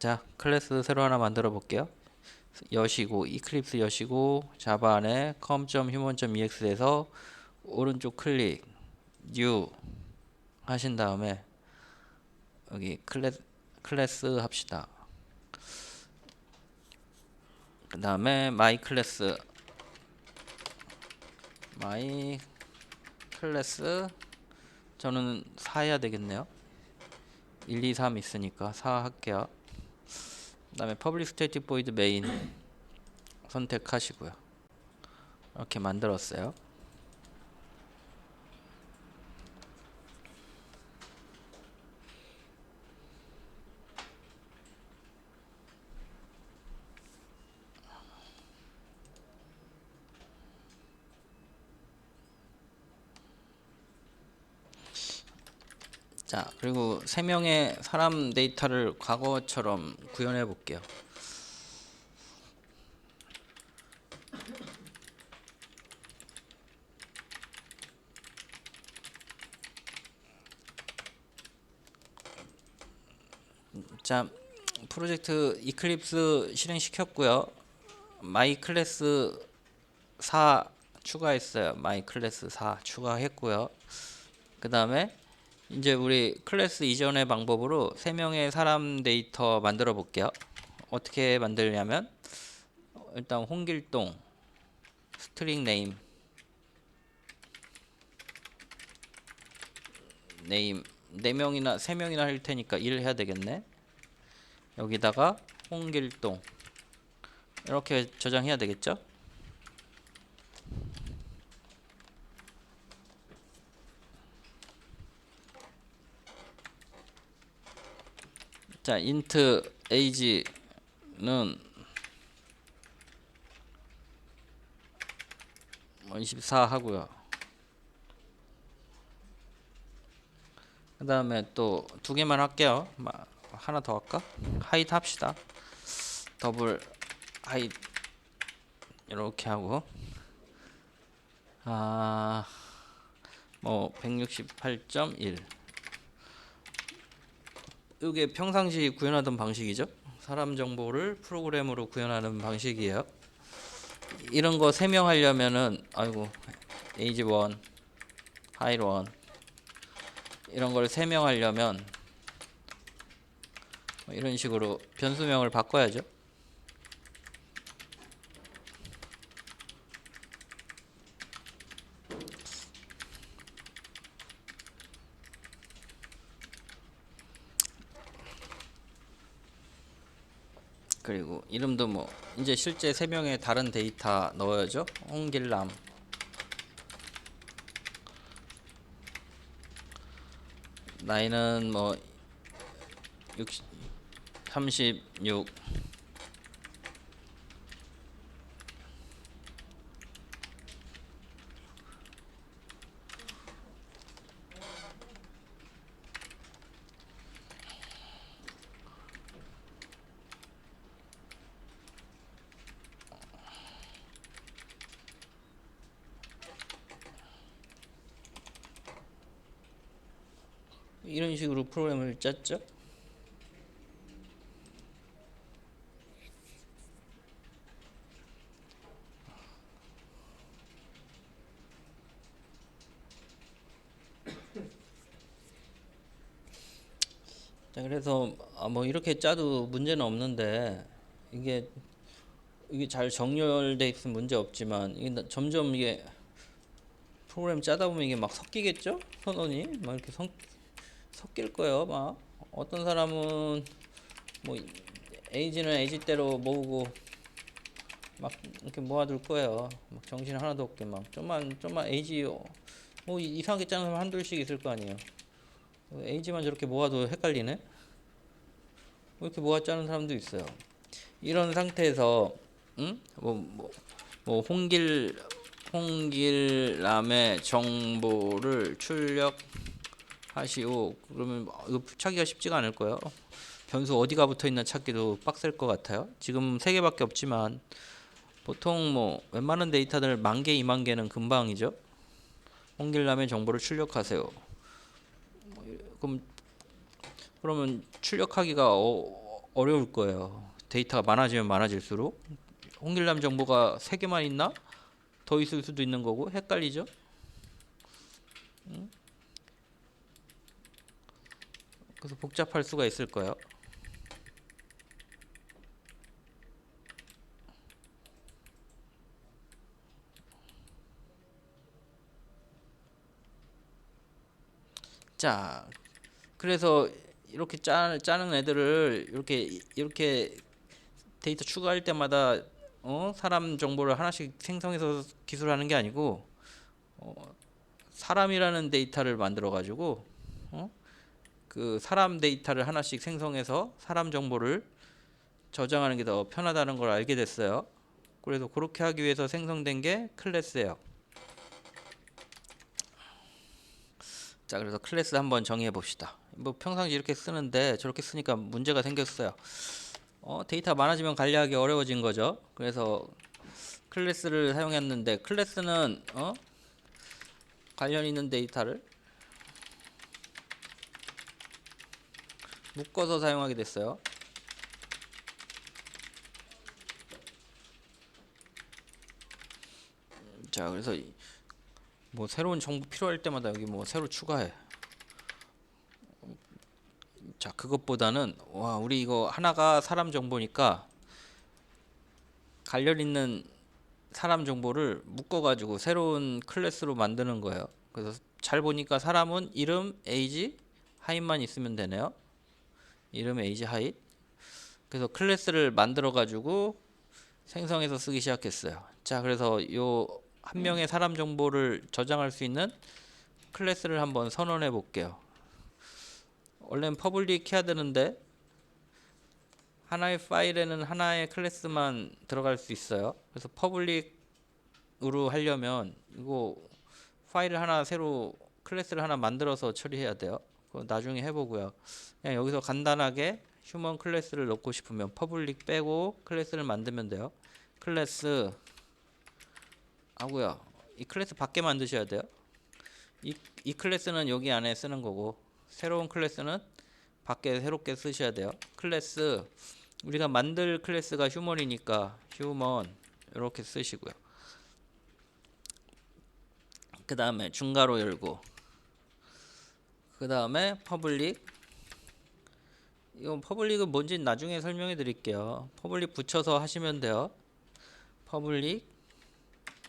자, 클래스 새로 하나 만들어 볼게요. 여시고 이클립스 여시고 자바 안에 com.human.ex에서 오른쪽 클릭 new 하신 다음에 여기 클래스 합시다. 그 다음에 my 클래스 저는 4 해야 되겠네요. 1, 2, 3 있으니까 4 할게요. 그 다음에 public static void main 선택하시고요. 이렇게 만들었어요. 자, 그리고 3명의 사람 데이터를 과거처럼 구현해 볼게요. 자, 프로젝트 이클립스 실행시켰고요. 마이 클래스 4 추가했어요. 마이 클래스 4 추가했고요. 그 다음에 이제 우리 클래스 이전의 방법으로 3명의 사람 데이터 만들어 볼게요. 어떻게 만들냐면 일단 홍길동 스트링 네임 4명이나 3명이나 할 테니까 1 해야 되겠네. 여기다가 홍길동 이렇게 저장해야 되겠죠? 자, int age는 24 하고요. 그 다음에 또 2개만 할게요. 하나 더 할까? 하이트 합시다. 더블 하이트 이렇게 하고 뭐 168.1 이게 평상시 구현하던 방식이죠. 사람 정보를 프로그램으로 구현하는 방식이에요. 이런 거 3명 하려면은 age 1, height 1 이런 걸 3명 하려면 이런 식으로 변수명을 바꿔야죠. 그리고 이름도 뭐 이제 실제 3명의 다른 데이터 넣어야죠. 홍길남 나이는 뭐 36 이런 식으로 프로그램을 짰죠. 자, 그래서 뭐 이렇게 짜도 문제는 없는데 이게 잘 정렬돼 있으면 문제 없지만 이게 점점 이게 프로그램 짜다 보면 이게 막 섞이겠죠? 선언이 막 이렇게 섞일 거예요. 막 어떤 사람은 뭐 에이지는 에이지대로 모으고 막 이렇게 모아둘 거예요. 막 정신 하나도 없게 막 좀만 에이지 뭐 이상하게 짜는 사람 한둘씩 있을 거 아니에요. 에이지만 저렇게 모아도 헷갈리네. 뭐 이렇게 모아 짜는 사람도 있어요. 이런 상태에서 뭐 홍길남의 정보를 출력하시오. 그러면 이거 찾기가 쉽지가 않을 거예요. 변수 어디가 붙어 있나 찾기도 빡셀 것 같아요. 지금 3개밖에 없지만 보통 뭐 웬만한 데이터들 10,000개, 20,000개는 금방이죠. 홍길남의 정보를 출력하세요. 그러면 출력하기가 어려울 거예요. 데이터가 많아지면 많아질수록. 홍길남 정보가 3개만 있나? 더 있을 수도 있는 거고 헷갈리죠? 그래서 복잡할 수가 있을 거예요. 자, 그래서 이렇게 짜는 애들을 이렇게 데이터 추가할 때마다 사람 정보를 하나씩 생성해서 기술하는 게 아니고 사람이라는 데이터를 만들어 가지고 그 사람 데이터를 하나씩 생성해서 사람 정보를 저장하는 게 더 편하다는 걸 알게 됐어요. 그래서 그렇게 하기 위해서 생성된 게 클래스예요. 자, 그래서 클래스 한번 정의해 봅시다. 뭐 평상시 이렇게 쓰는데 저렇게 쓰니까 문제가 생겼어요. 데이터 많아지면 관리하기 어려워진 거죠. 그래서 클래스를 사용했는데 클래스는 관련 있는 데이터를 묶어서 사용하게 됐어요. 자, 그래서 뭐 새로운 정보 필요할 때마다 여기 뭐 새로 추가해. 자, 그것보다는 우리 이거 하나가 사람 정보니까 관련 있는 사람 정보를 묶어가지고 새로운 클래스로 만드는 거예요. 그래서 잘 보니까 사람은 이름, 에이지, 하잇만 있으면 되네요. 이름, 에이지, 하잇. 그래서 클래스를 만들어가지고 생성해서 쓰기 시작했어요. 자, 그래서 요 한 명의 사람 정보를 저장할 수 있는 클래스를 한번 선언해 볼게요. 원래는 퍼블릭 해야 되는데 하나의 파일에는 하나의 클래스만 들어갈 수 있어요. 그래서 퍼블릭으로 하려면 이거 파일을 하나 새로 클래스를 하나 만들어서 처리해야 돼요. 그거 나중에 해보고요. 그냥 여기서 간단하게 휴먼 클래스를 넣고 싶으면 퍼블릭 빼고 클래스를 만들면 돼요. 클래스 하고요. 이 클래스 밖에 만드셔야 돼요. 이 클래스는 여기 안에 쓰는 거고 새로운 클래스는 밖에 새롭게 쓰셔야 돼요. 클래스 우리가 만들 클래스가 휴먼이니까 휴먼 이렇게 쓰시고요. 그 다음에 중괄호 열고 그 다음에 퍼블릭 이건 퍼블릭은 뭔지 나중에 설명해 드릴게요. 퍼블릭 붙여서 하시면 돼요. 퍼블릭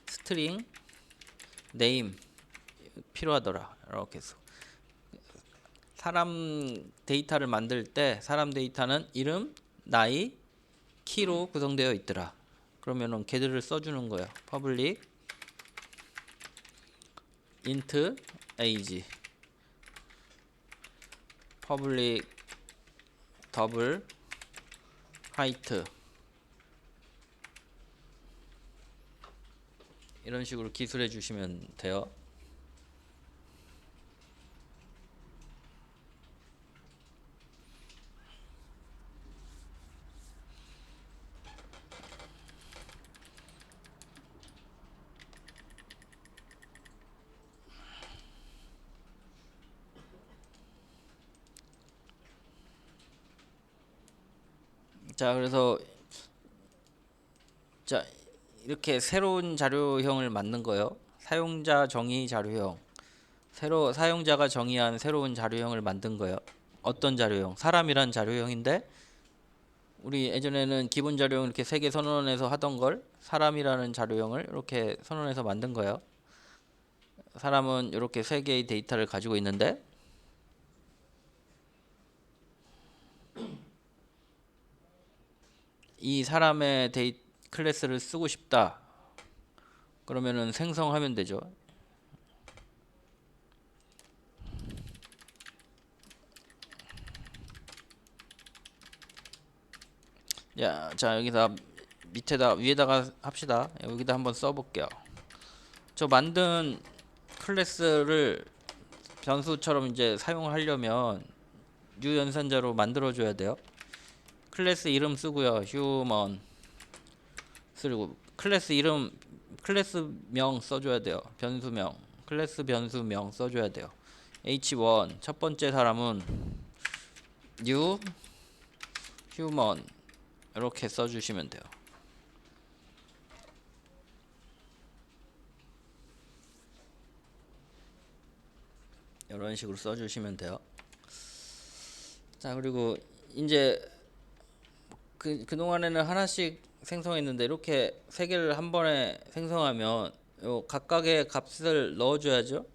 스트링 네임 필요하더라. 이렇게 해서 사람 데이터를 만들 때 사람 데이터는 이름, 나이, 키로 구성되어 있더라. 그러면은 걔들을 써주는 거예요. 퍼블릭 int age 퍼블릭 더블 height 이런 식으로 기술해 주시면 돼요. 자, 그래서 자 이렇게 새로운 자료형을 만든 거예요. 사용자 정의 자료형. 새로 사용자가 정의한 새로운 자료형을 만든 거예요. 어떤 자료형? 사람이란 자료형인데 우리 예전에는 기본 자료형 이렇게 3개 선언해서 하던 걸 사람이라는 자료형을 이렇게 선언해서 만든 거예요. 사람은 이렇게 3개의 데이터를 가지고 있는데 이 사람의 클래스를 쓰고 싶다. 그러면은 생성하면 되죠. 자 여기다 밑에다 위에다가 합시다. 여기다 한번 써볼게요. 저 만든 클래스를 변수처럼 이제 사용하려면 new 연산자로 만들어줘야 돼요. 클래스 이름 쓰고요. 휴먼 쓰고 클래스 이름 클래스명 써줘야 돼요. 변수명 클래스 변수명 써줘야 돼요. h1 첫 번째 사람은 new 휴먼 이렇게 써주시면 돼요. 이런 식으로 써주시면 돼요. 자, 그리고 이제 그동안에는 하나씩 생성했는데 이렇게 세 개를 한 번에 생성하면 요 각각의 값을 넣어줘야죠.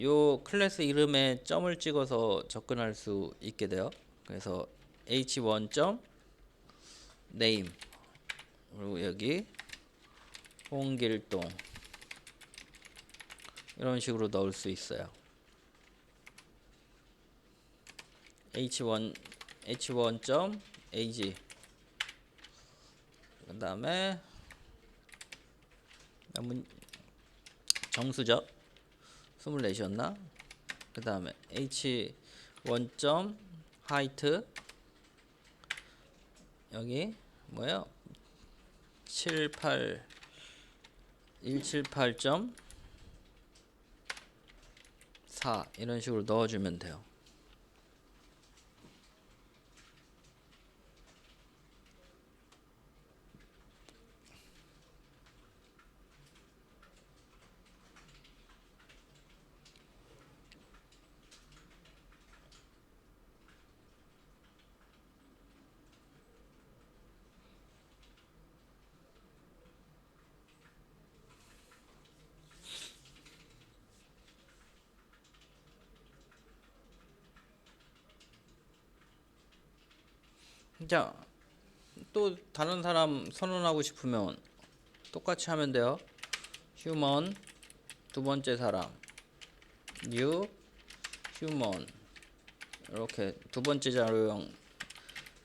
요 클래스 이름에 점을 찍어서 접근할 수 있게 돼요. 그래서 h1. name 그리고 여기 홍길동 이런 식으로 넣을 수 있어요. h1.ag 그 다음에 정수죠. 24이었나? 그 다음에 h1.height 여기 뭐예요? 178.4 이런 식으로 넣어주면 돼요. 자, 또 다른 사람 선언하고 싶으면 똑같이 하면 돼요. 휴먼 두 번째 사람 new 휴먼 이렇게 두 번째 자료형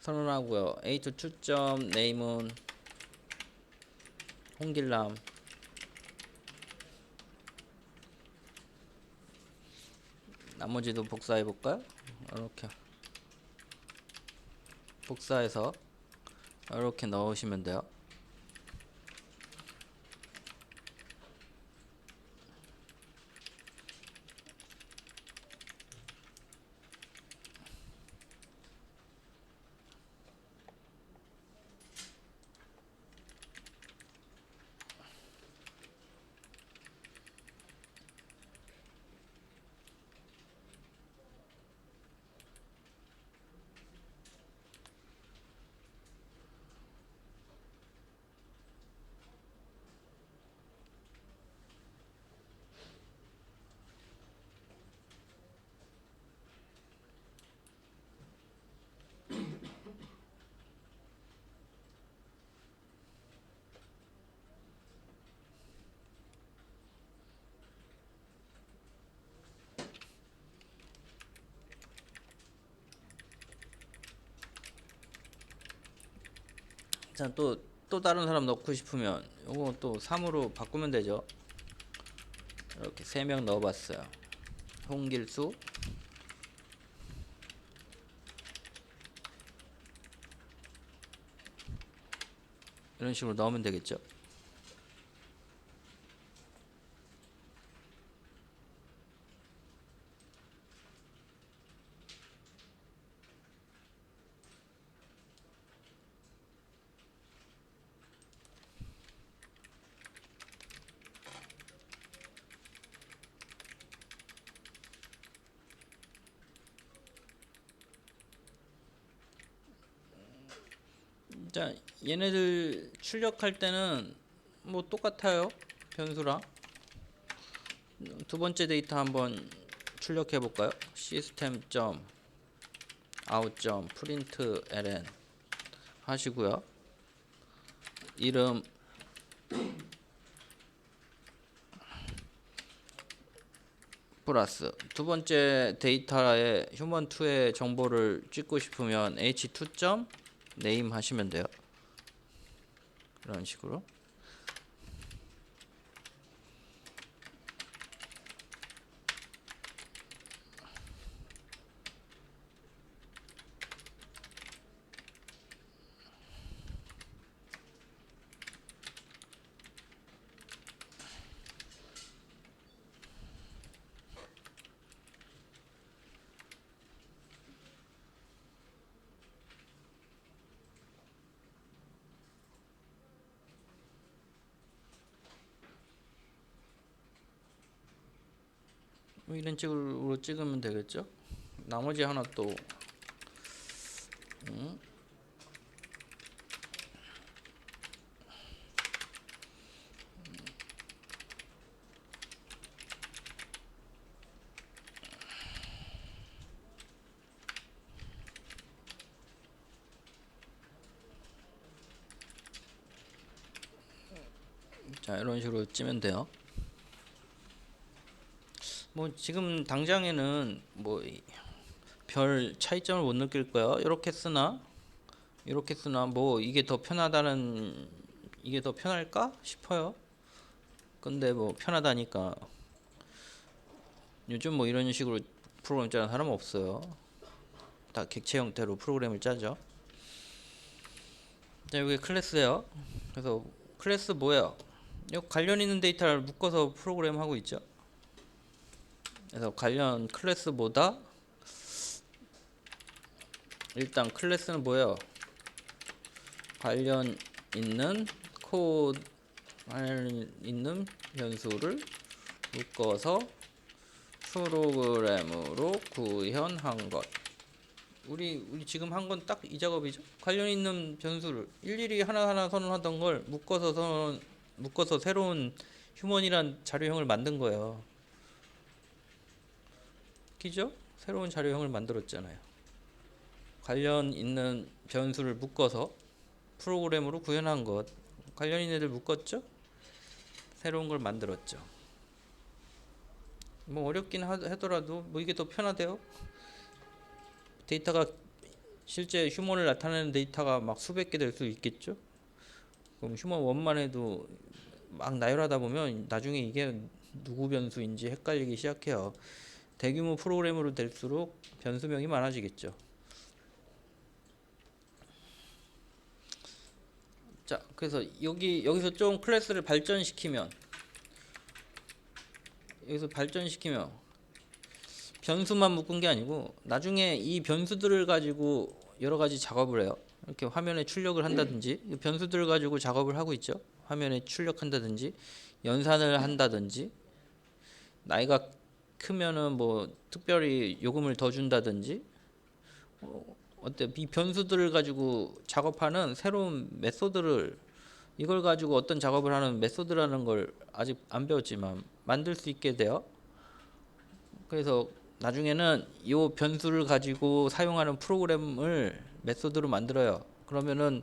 선언하고요. a2 name은 홍길남 나머지도 복사해 볼까요? 이렇게 복사해서 이렇게 넣으시면 돼요. 자, 또 다른 사람 넣고 싶으면 요거 또 3으로 바꾸면 되죠. 이렇게 3명 넣어봤어요. 홍길수 이런 식으로 넣으면 되겠죠. 자, 얘네들 출력할 때는 뭐 똑같아요. 변수랑 두 번째 데이터 한번 출력해 볼까요? system.out.println 하시고요. 이름 플러스 두 번째 데이터에 휴먼2의 정보를 찍고 싶으면 h2.name 하시면 돼요. 이런 식으로. 뭐 이런 식으로 찍으면 되겠죠. 나머지 하나 또 자, 이런 식으로 찌면 돼요. 뭐 지금 당장에는 뭐 별 차이점을 못 느낄 거야. 이렇게 쓰나 뭐 이게 더 편하다는, 이게 더 편할까 싶어요. 근데 뭐 편하다니까 요즘 뭐 이런 식으로 프로그램 짜는 사람 없어요. 다 객체 형태로 프로그램을 짜죠. 자, 여기 클래스예요. 그래서 클래스 뭐예요? 여기 관련 있는 데이터를 묶어서 프로그램 하고 있죠. 그래서 관련 클래스보다 일단 클래스는 뭐예요? 관련 있는 코드, 관련 있는 변수를 묶어서 프로그램으로 구현한 것. 우리 지금 한 건 딱 이 작업이죠. 관련 있는 변수를 일일이 하나하나 선언하던 걸 묶어서 새로운 휴먼이란 자료형을 만든 거예요. 그죠? 새로운 자료형을 만들었잖아요. 관련 있는 변수를 묶어서 프로그램으로 구현한 것. 관련 있는 애들 묶었죠? 새로운 걸 만들었죠. 뭐 어렵긴 하더라도 뭐 이게 더 편하대요. 데이터가 실제 휴먼을 나타내는 데이터가 막 수백 개 될 수 있겠죠. 그럼 휴먼 원만 해도 막 나열하다 보면 나중에 이게 누구 변수인지 헷갈리기 시작해요. 대규모 프로그램으로 될수록 변수명이 많아지겠죠. 자, 그래서 여기서 좀 클래스를 발전시키면 변수만 묶은 게 아니고 나중에 이 변수들을 가지고 여러 가지 작업을 해요. 이렇게 화면에 출력을 한다든지, 변수들을 가지고 작업을 하고 있죠. 화면에 출력한다든지, 연산을 한다든지, 나이가 크면은 뭐 특별히 요금을 더 준다든지, 이 변수들을 가지고 작업하는 새로운 메소드를, 이걸 가지고 어떤 작업을 하는 메소드라는 걸 아직 안 배웠지만 만들 수 있게 돼요. 그래서 나중에는 이 변수를 가지고 사용하는 프로그램을 메소드로 만들어요. 그러면은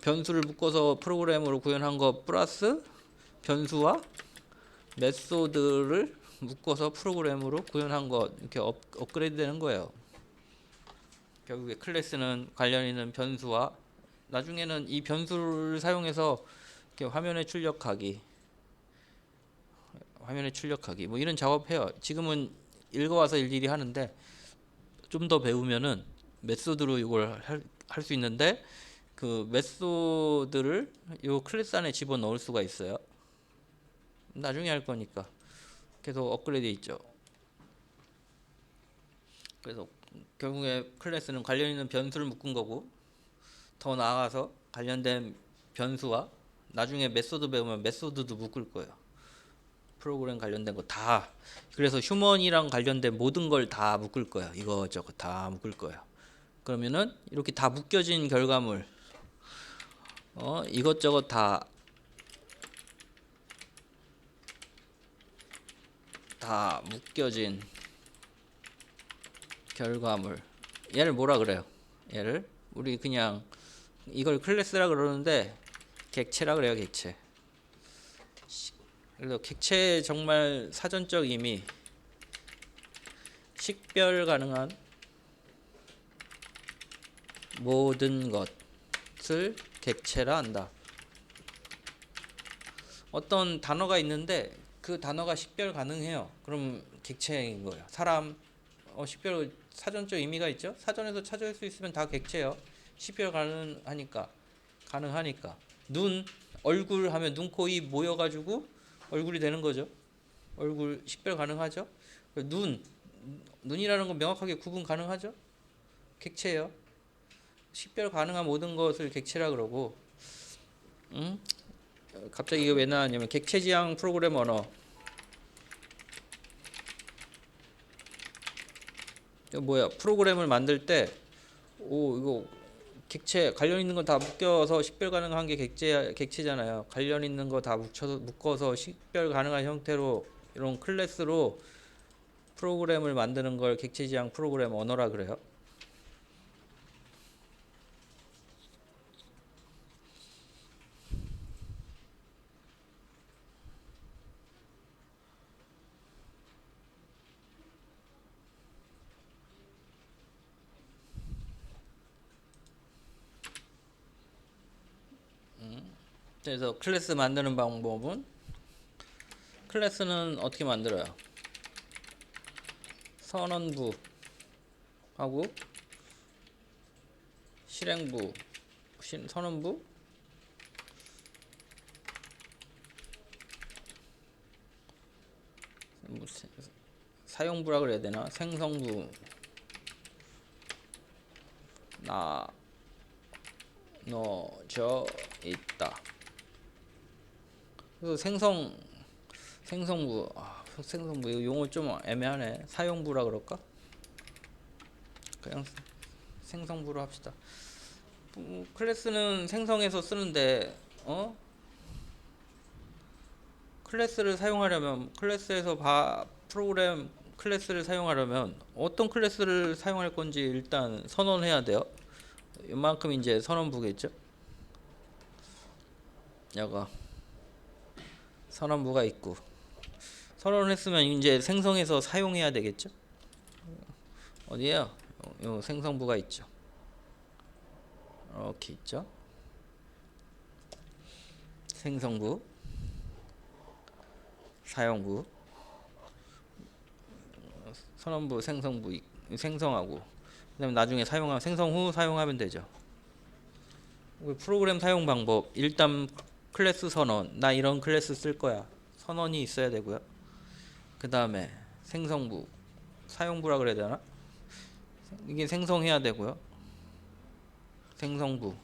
변수를 묶어서 프로그램으로 구현한 거 플러스 변수와 메소드를 묶어서 프로그램으로 구현한 거, 이렇게 업그레이드 되는 거예요. 결국에 클래스는 관련 있는 변수와 나중에는 이 변수를 사용해서 이렇게 화면에 출력하기 뭐 이런 작업해요. 지금은 읽어와서 일일이 하는데 좀 더 배우면은 메소드로 이걸 할 수 있는데, 그 메소드를 이 클래스 안에 집어넣을 수가 있어요. 나중에 할 거니까 계속 업그레이드 있죠. 그래서 결국에 클래스는 관련 있는 변수를 묶은 거고, 더 나아가서 관련된 변수와 나중에 메소드 배우면 메소드도 묶을 거예요. 프로그램 관련된 거 다. 그래서 휴먼이랑 관련된 모든 걸 다 묶을 거예요. 이거저거 다 묶을 거예요. 그러면은 이렇게 다 묶여진 결과물, 이것저것 다 묶여진 결과물. 얘를 뭐라 그래요? 얘를 우리 그냥 이걸 클래스라 그러는데 객체라 그래요. 객체. 그래서 객체의 정말 사전적 의미, 식별 가능한 모든 것을 객체라 한다. 어떤 단어가 있는데 그 단어가 식별 가능해요. 그럼 객체인 거예요. 사람, 식별 사전적 의미가 있죠. 사전에서 찾을 수 있으면 다 객체예요. 식별 가능하니까. 눈, 얼굴 하면 눈, 코, 입 모여가지고 얼굴이 되는 거죠. 얼굴 식별 가능하죠. 눈이라는 건 명확하게 구분 가능하죠. 객체예요. 식별 가능한 모든 것을 객체라 그러고, 갑자기 이게 왜 나왔냐면 객체 지향 프로그램 언어. 뭐야 프로그램을 만들 때 오 이거 객체 관련 있는 거 다 묶여서 식별 가능한 게 객체잖아요. 관련 있는 거 다 묶어서 식별 가능한 형태로 이런 클래스로 프로그램을 만드는 걸 객체 지향 프로그램 언어라 그래요. 그래서 클래스 만드는 방법은 클래스는 어떻게 만들어요? 선언부하고 실행부, 선언부, 뭐 사용부라 그래야 되나? 생성부 나눠져 있다. 그래서 생성부 생성부 이거 용어 좀 애매하네. 사용부라 그럴까? 그냥 생성부로 합시다. 클래스는 생성해서 쓰는데 클래스를 사용하려면 프로그램 클래스를 사용하려면 어떤 클래스를 사용할 건지 일단 선언해야 돼요. 이만큼 이제 선언부겠죠. 여가 선언부가 있고 선언을 했으면 이제 생성해서 사용해야 되겠죠. 어디에요? 요 생성부가 있죠. 이렇게 있죠. 생성부, 사용부, 선언부, 생성부 생성하고 그다음에 나중에 생성 후 사용하면 되죠. 프로그램 사용 방법 일단 클래스 선언 나 이런 클래스 쓸 거야 선언이 있어야 되고요. 그 다음에 생성부 사용부라 그래야 되나? 이게 생성해야 되고요. 생성부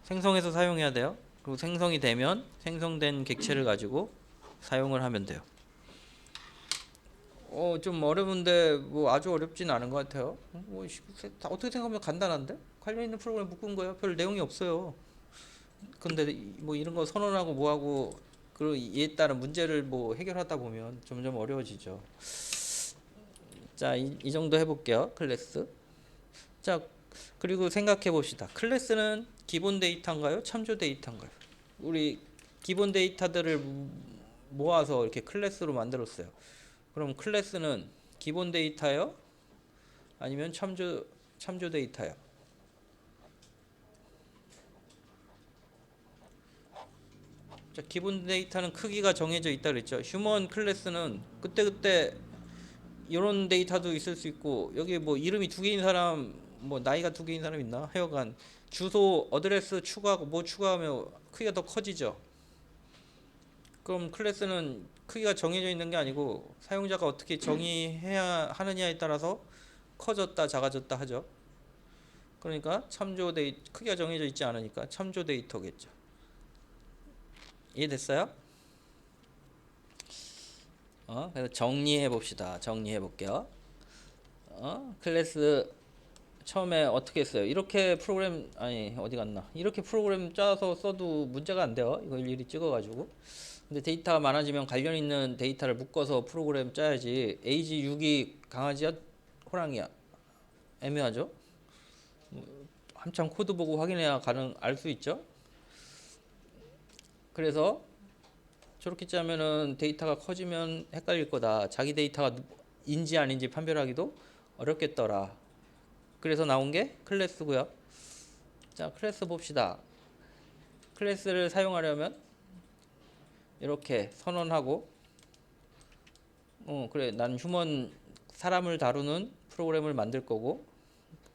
생성해서 사용해야 돼요. 그리고 생성이 되면 생성된 객체를 가지고 사용을 하면 돼요. 좀 어려운데 뭐 아주 어렵진 않은 것 같아요. 어떻게 생각하면 간단한데? 관련 있는 프로그램 묶은 거예요. 별 내용이 없어요. 근데 뭐 이런 거 선언하고 뭐하고 그리고 이에 따른 문제를 뭐 해결하다 보면 점점 어려워지죠. 자, 이 정도 해볼게요. 클래스. 자, 그리고 생각해 봅시다. 클래스는 기본 데이터인가요? 참조 데이터인가요? 우리 기본 데이터들을 모아서 이렇게 클래스로 만들었어요. 그럼 클래스는 기본 데이터요? 아니면 참조 데이터요? 자, 기본 데이터는 크기가 정해져 있다 그랬죠. 휴먼 클래스는 그때그때 이런 데이터도 있을 수 있고 여기 뭐 이름이 두 개인 사람 뭐 나이가 두 개인 사람 있나? 하여간 주소 어드레스 추가하고 뭐 추가하면 크기가 더 커지죠. 그럼 클래스는 크기가 정해져 있는 게 아니고 사용자가 어떻게 정의해야 하느냐에 따라서 커졌다 작아졌다 하죠. 그러니까 크기가 정해져 있지 않으니까 참조 데이터겠죠. 이해됐어요? 그래서 정리해 봅시다. 정리해 볼게요. 클래스 처음에 어떻게 했어요? 이렇게 프로그램 아니 어디 갔나? 이렇게 프로그램 짜서 써도 문제가 안 돼요. 이거 일일이 찍어가지고. 근데 데이터가 많아지면 관련 있는 데이터를 묶어서 프로그램 짜야지. 에이지 6이 강아지야? 호랑이야? 애매하죠? 한참 코드 보고 확인해야 알 수 있죠? 그래서 저렇게 짜면은 데이터가 커지면 헷갈릴 거다. 자기 데이터가 인지 아닌지 판별하기도 어렵겠더라. 그래서 나온 게 클래스고요. 자, 클래스 봅시다. 클래스를 사용하려면 이렇게 선언하고 그래 난 휴먼 사람을 다루는 프로그램을 만들 거고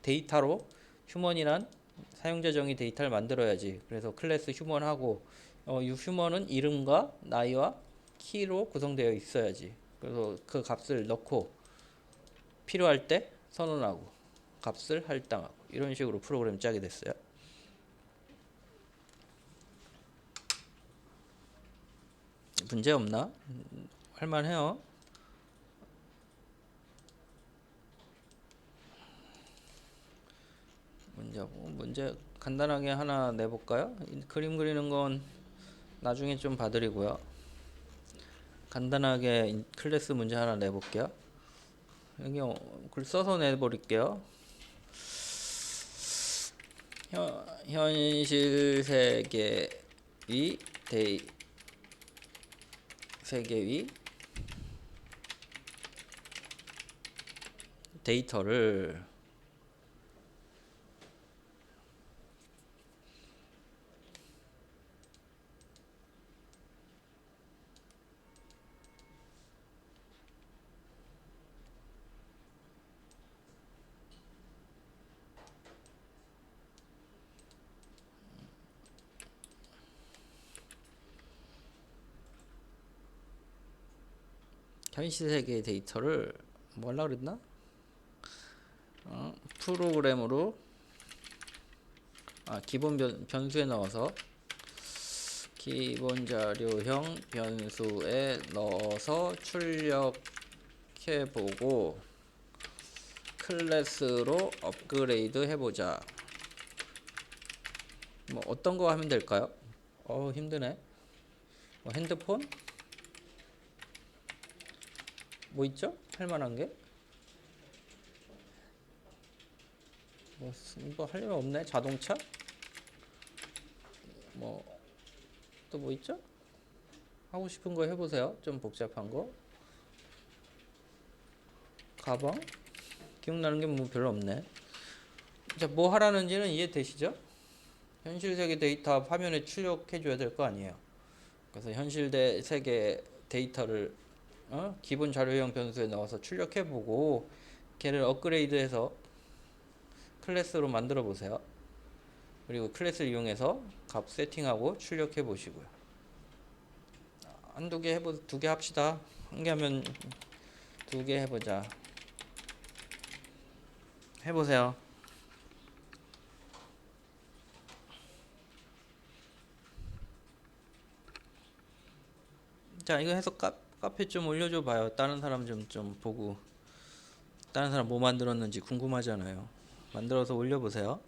데이터로 휴먼이란 사용자 정의 데이터를 만들어야지. 그래서 클래스 휴먼하고 이 휴먼은 이름과 나이와 키로 구성되어 있어야지. 그래서 그 값을 넣고 필요할 때 선언하고 값을 할당하고 이런 식으로 프로그램 짜게 됐어요. 문제 없나? 할만해요. 문제 간단하게 하나 내볼까요? 그림 그리는 건 나중에 좀 봐드리고요. 간단하게 클래스 문제 하나 내볼게요. 여기 글 써서 내버릴게요. 현실 데이, 세계 위 데이터를 현실 세계 데이터를 뭐라 그랬나? 프로그램으로 기본 변수에 넣어서 기본 자료형 변수에 넣어서 출력해보고 클래스로 업그레이드 해보자. 뭐 어떤 거 하면 될까요? 힘드네. 뭐 핸드폰? 뭐 있죠? 할 만한 게? 뭐 할 일 없네. 자동차? 뭐 또 뭐 있죠? 하고 싶은 거 해보세요. 좀 복잡한 거. 가방? 기억나는 게 뭐 별로 없네. 자, 뭐 하라는지는 이해되시죠? 현실 세계 데이터 화면에 출력해 줘야 될 거 아니에요. 그래서 현실 세계 데이터를 기본 자료형 변수에 넣어서 출력해 보고 걔를 업그레이드해서 클래스로 만들어 보세요. 그리고 클래스를 이용해서 값 세팅하고 출력해 보시고요. 한두 개 해보, 두 개 합시다. 한 개 하면 두 개 해보자. 해보세요. 자, 이거 해서 카페 좀 올려줘 봐요. 다른 사람 좀 보고. 다른 사람 뭐 만들었는지 궁금하잖아요. 만들어서 올려보세요.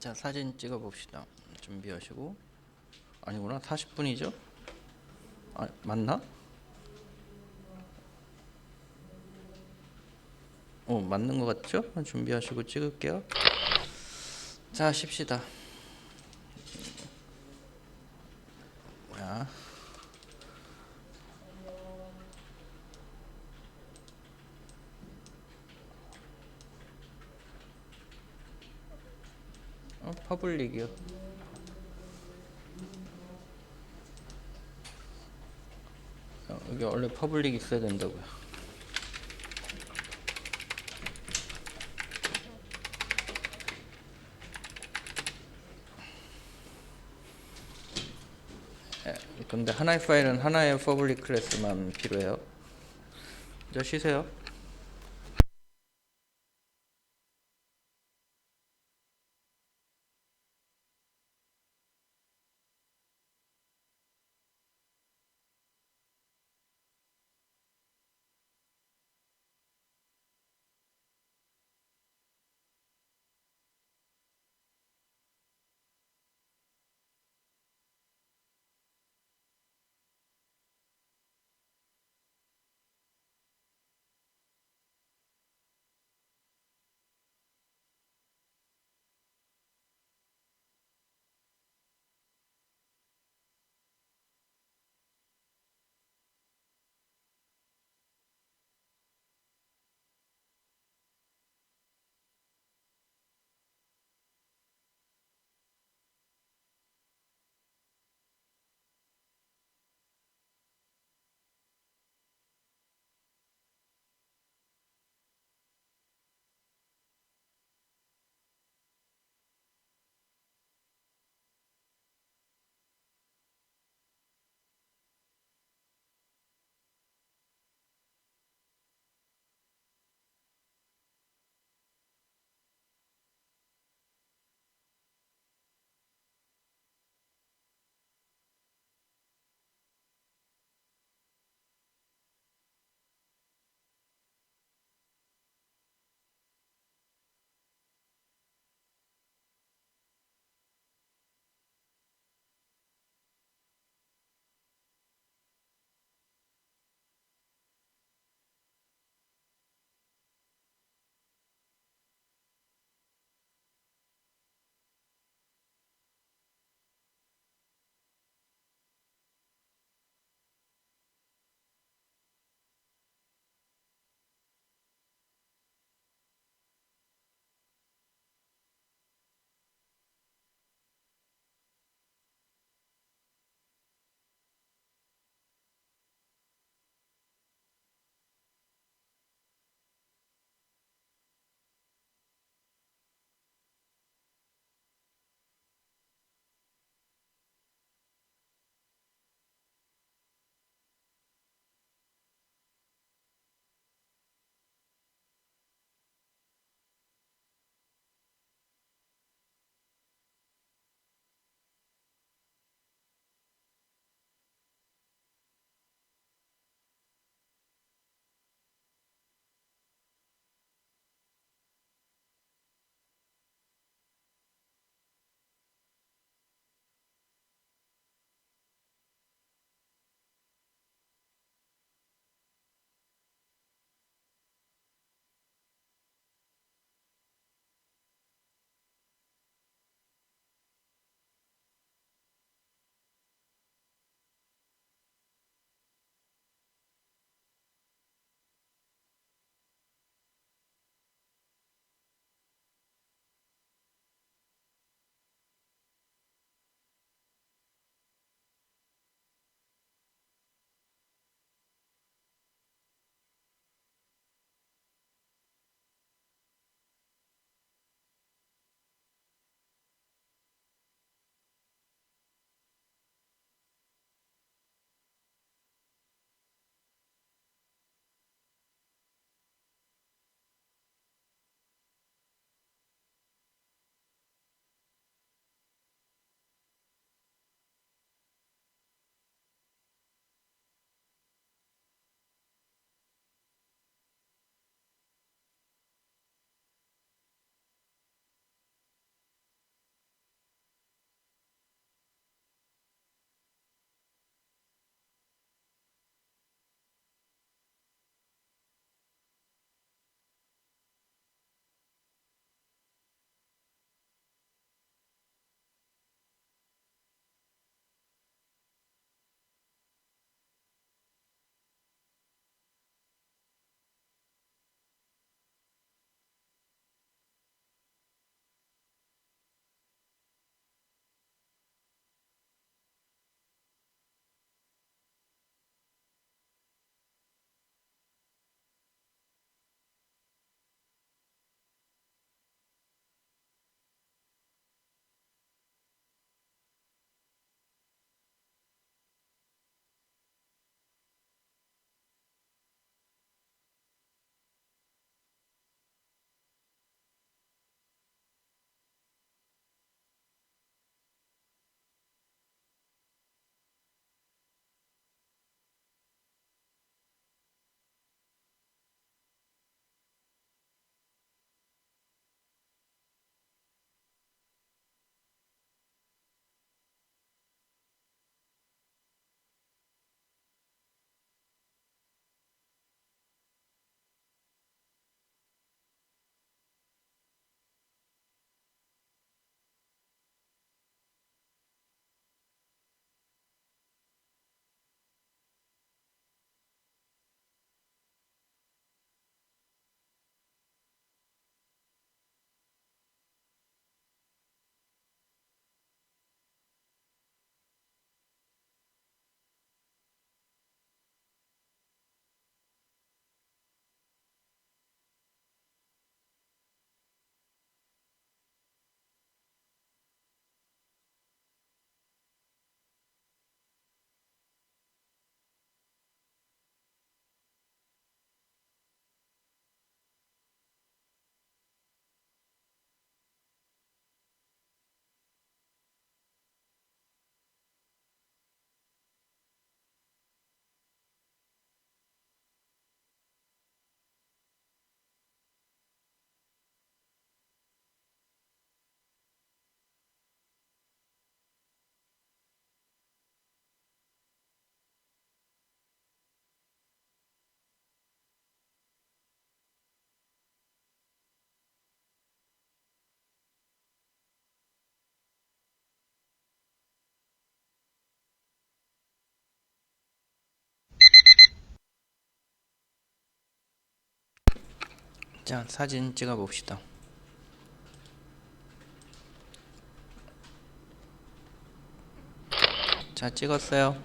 자, 사진 찍어 봅시다. 준비하시고. 아니구나. 40분이죠? 아, 맞나? 맞는 것 같죠? 준비하시고 찍을게요. 자, 쉽시다. 뭐야? 퍼블릭이요. 여기 원래 퍼블릭 있어야 된다고요. 근데 하나의 파일은 하나의 퍼블릭 클래스만 필요해요. 이제 쉬세요. 자, 사진 찍어 봅시다. 자, 찍었어요.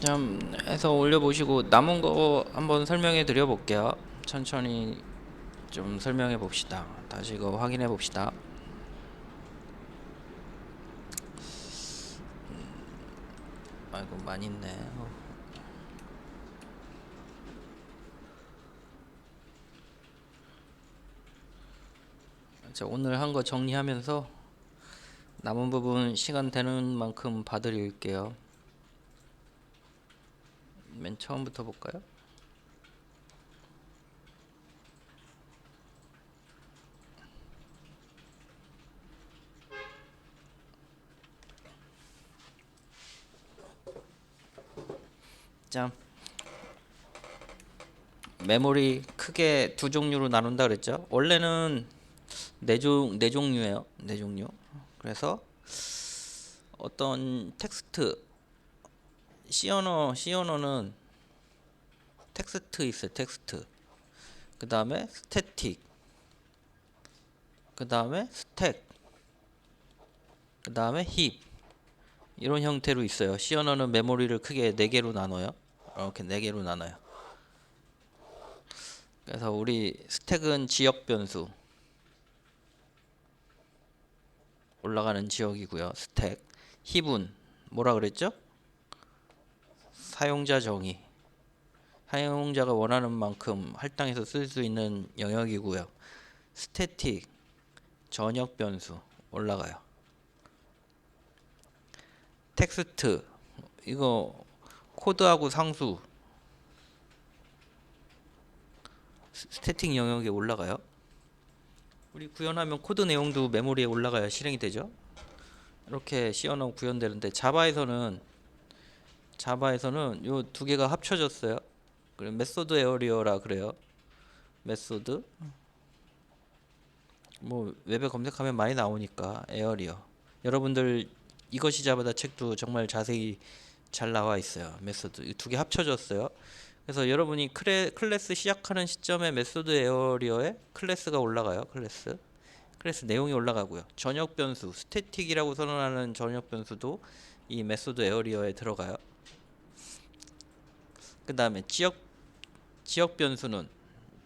좀 해서 올려보시고 남은 거 한번 설명해 드려 볼게요. 천천히 좀 설명해 봅시다. 다시 이거 확인해 봅시다. 아이고 많이 있네. 자, 오늘 한 거 정리하면서 남은 부분 시간 되는 만큼 봐드릴게요. 맨 처음부터 볼까요? 자, 메모리 크게 두 종류로 나눈다 그랬죠. 원래는 네 종류예요. 네 종류. 그래서 어떤 텍스트 C 언어는 텍스트 있어요. 텍스트. 그 다음에 스태틱. 그 다음에 스택. 그 다음에 힙. 이런 형태로 있어요. C 언어는 메모리를 크게 네 개로 나눠요. 이렇게 네 개로 나눠요. 그래서 우리 스택은 지역 변수. 올라가는 지역이고요. 스택. 힙은 뭐라 그랬죠? 사용자 정의. 사용자가 원하는 만큼 할당해서 쓸 수 있는 영역이고요. 스태틱. 전역 변수 올라가요. 텍스트 이거 코드하고 상수 스태틱 영역에 올라가요. 우리 구현하면 코드 내용도 메모리에 올라가야 실행이 되죠. 이렇게 C 언어 구현되는데 자바에서는 요 두 개가 합쳐졌어요. 그래 메소드 에어리어라 그래요. 메소드 뭐 웹에 검색하면 많이 나오니까 에어리어. 여러분들 이것이 자바다 책도 정말 자세히 잘 나와 있어요. 메소드 이 두 개 합쳐졌어요. 그래서 여러분이 클래스 시작하는 시점에 메소드 에어리어에 클래스가 올라가요. 클래스 내용이 올라가고요. 전역 변수 스태틱이라고 선언하는 전역 변수도 이 메소드 에어리어에 들어가요. 그 다음에 지역 변수는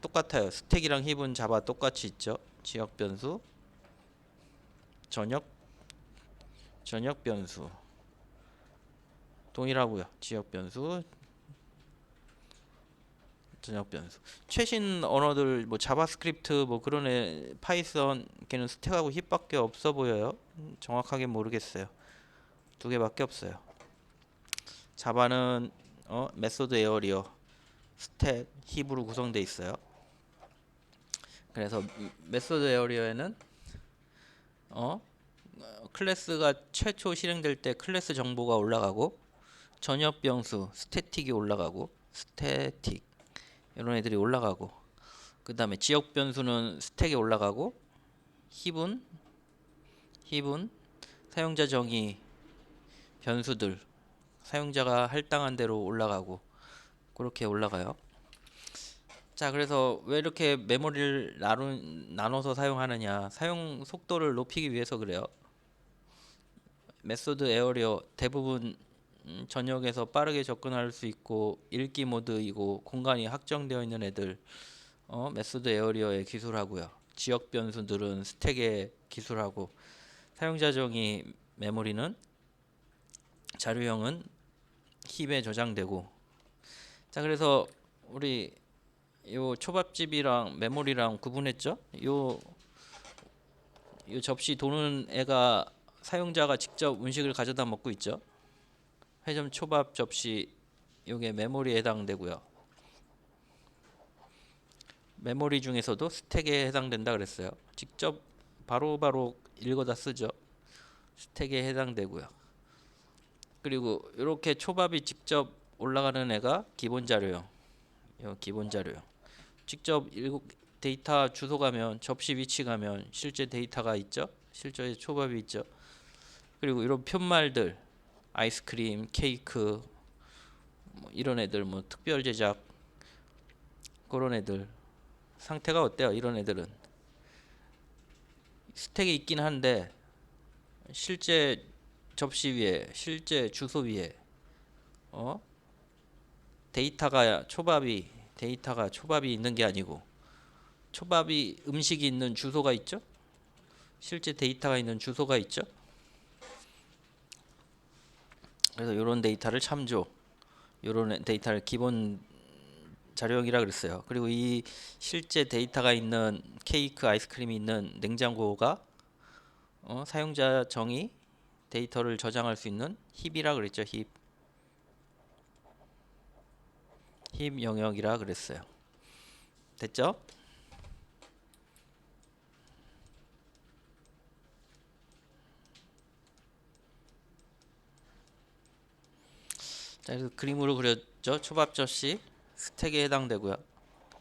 똑같아요. 스택이랑 힙은 자바 똑같이 있죠. 지역 변수 전역 변수 동일하고요. 지역 변수 전역 변수. 최신 언어들 뭐 자바스크립트 뭐 그런 애 파이썬 걔는 스택하고 힙밖에 없어 보여요. 정확하게 모르겠어요. 두 개밖에 없어요. 자바는 메소드 에어리어 스택 힙으로 구성되어 있어요. 그래서 메소드 에어리어에는 클래스가 최초 실행될 때 클래스 정보가 올라가고 전역 변수 스태틱이 올라가고 스태틱 이런 애들이 올라가고 그 다음에 지역 변수는 스택에 올라가고 힙은 사용자 정의 변수들 사용자가 할당한 대로 올라가고 그렇게 올라가요. 자, 그래서 왜 이렇게 메모리를 나눠서 사용하느냐? 사용 속도를 높이기 위해서 그래요. 메소드 에어리어 대부분 전역에서 빠르게 접근할 수 있고 읽기 모드이고 공간이 확정되어 있는 애들 메소드 에어리어에 기술하고요. 지역 변수들은 스택에 기술하고 사용자 정의 메모리는 자료형은 힙에 저장되고 자, 그래서 우리 요 초밥집이랑 메모리랑 구분했죠? 요 접시 도는 애가 사용자가 직접 음식을 가져다 먹고 있죠. 회전 초밥 접시 요게 메모리에 해당되고요. 메모리 중에서도 스택에 해당된다 그랬어요. 직접 바로바로 읽어다 쓰죠. 스택에 해당되고요. 그리고 이렇게 초밥이 직접 올라가는 애가 기본 자료형. 요 기본 자료형. 직접 데이터 주소 가면 접시 위치 가면 실제 데이터가 있죠. 실제 초밥이 있죠. 그리고 이런 편말들 아이스크림, 케이크 뭐 이런 애들 뭐 특별 제작 그런 애들 상태가 어때요? 이런 애들은 스택에 있긴 한데 실제 접시 위에, 실제 주소 위에 어? 데이터가 초밥이 있는 게 아니고 초밥이 음식이 있는 주소가 있죠? 실제 데이터가 있는 주소가 있죠? 그래서 이런 데이터를 참조, 이런 데이터를 기본 자료형이라 그랬어요. 그리고 이 실제 데이터가 있는 케이크, 아이스크림이 있는 냉장고가 사용자 정의 데이터를 저장할 수 있는 힙이라 그랬죠. 힙 영역이라 그랬어요. 됐죠? 자, 그래서 그림으로 그렸죠. 초밥 접시 스택에 해당되고요.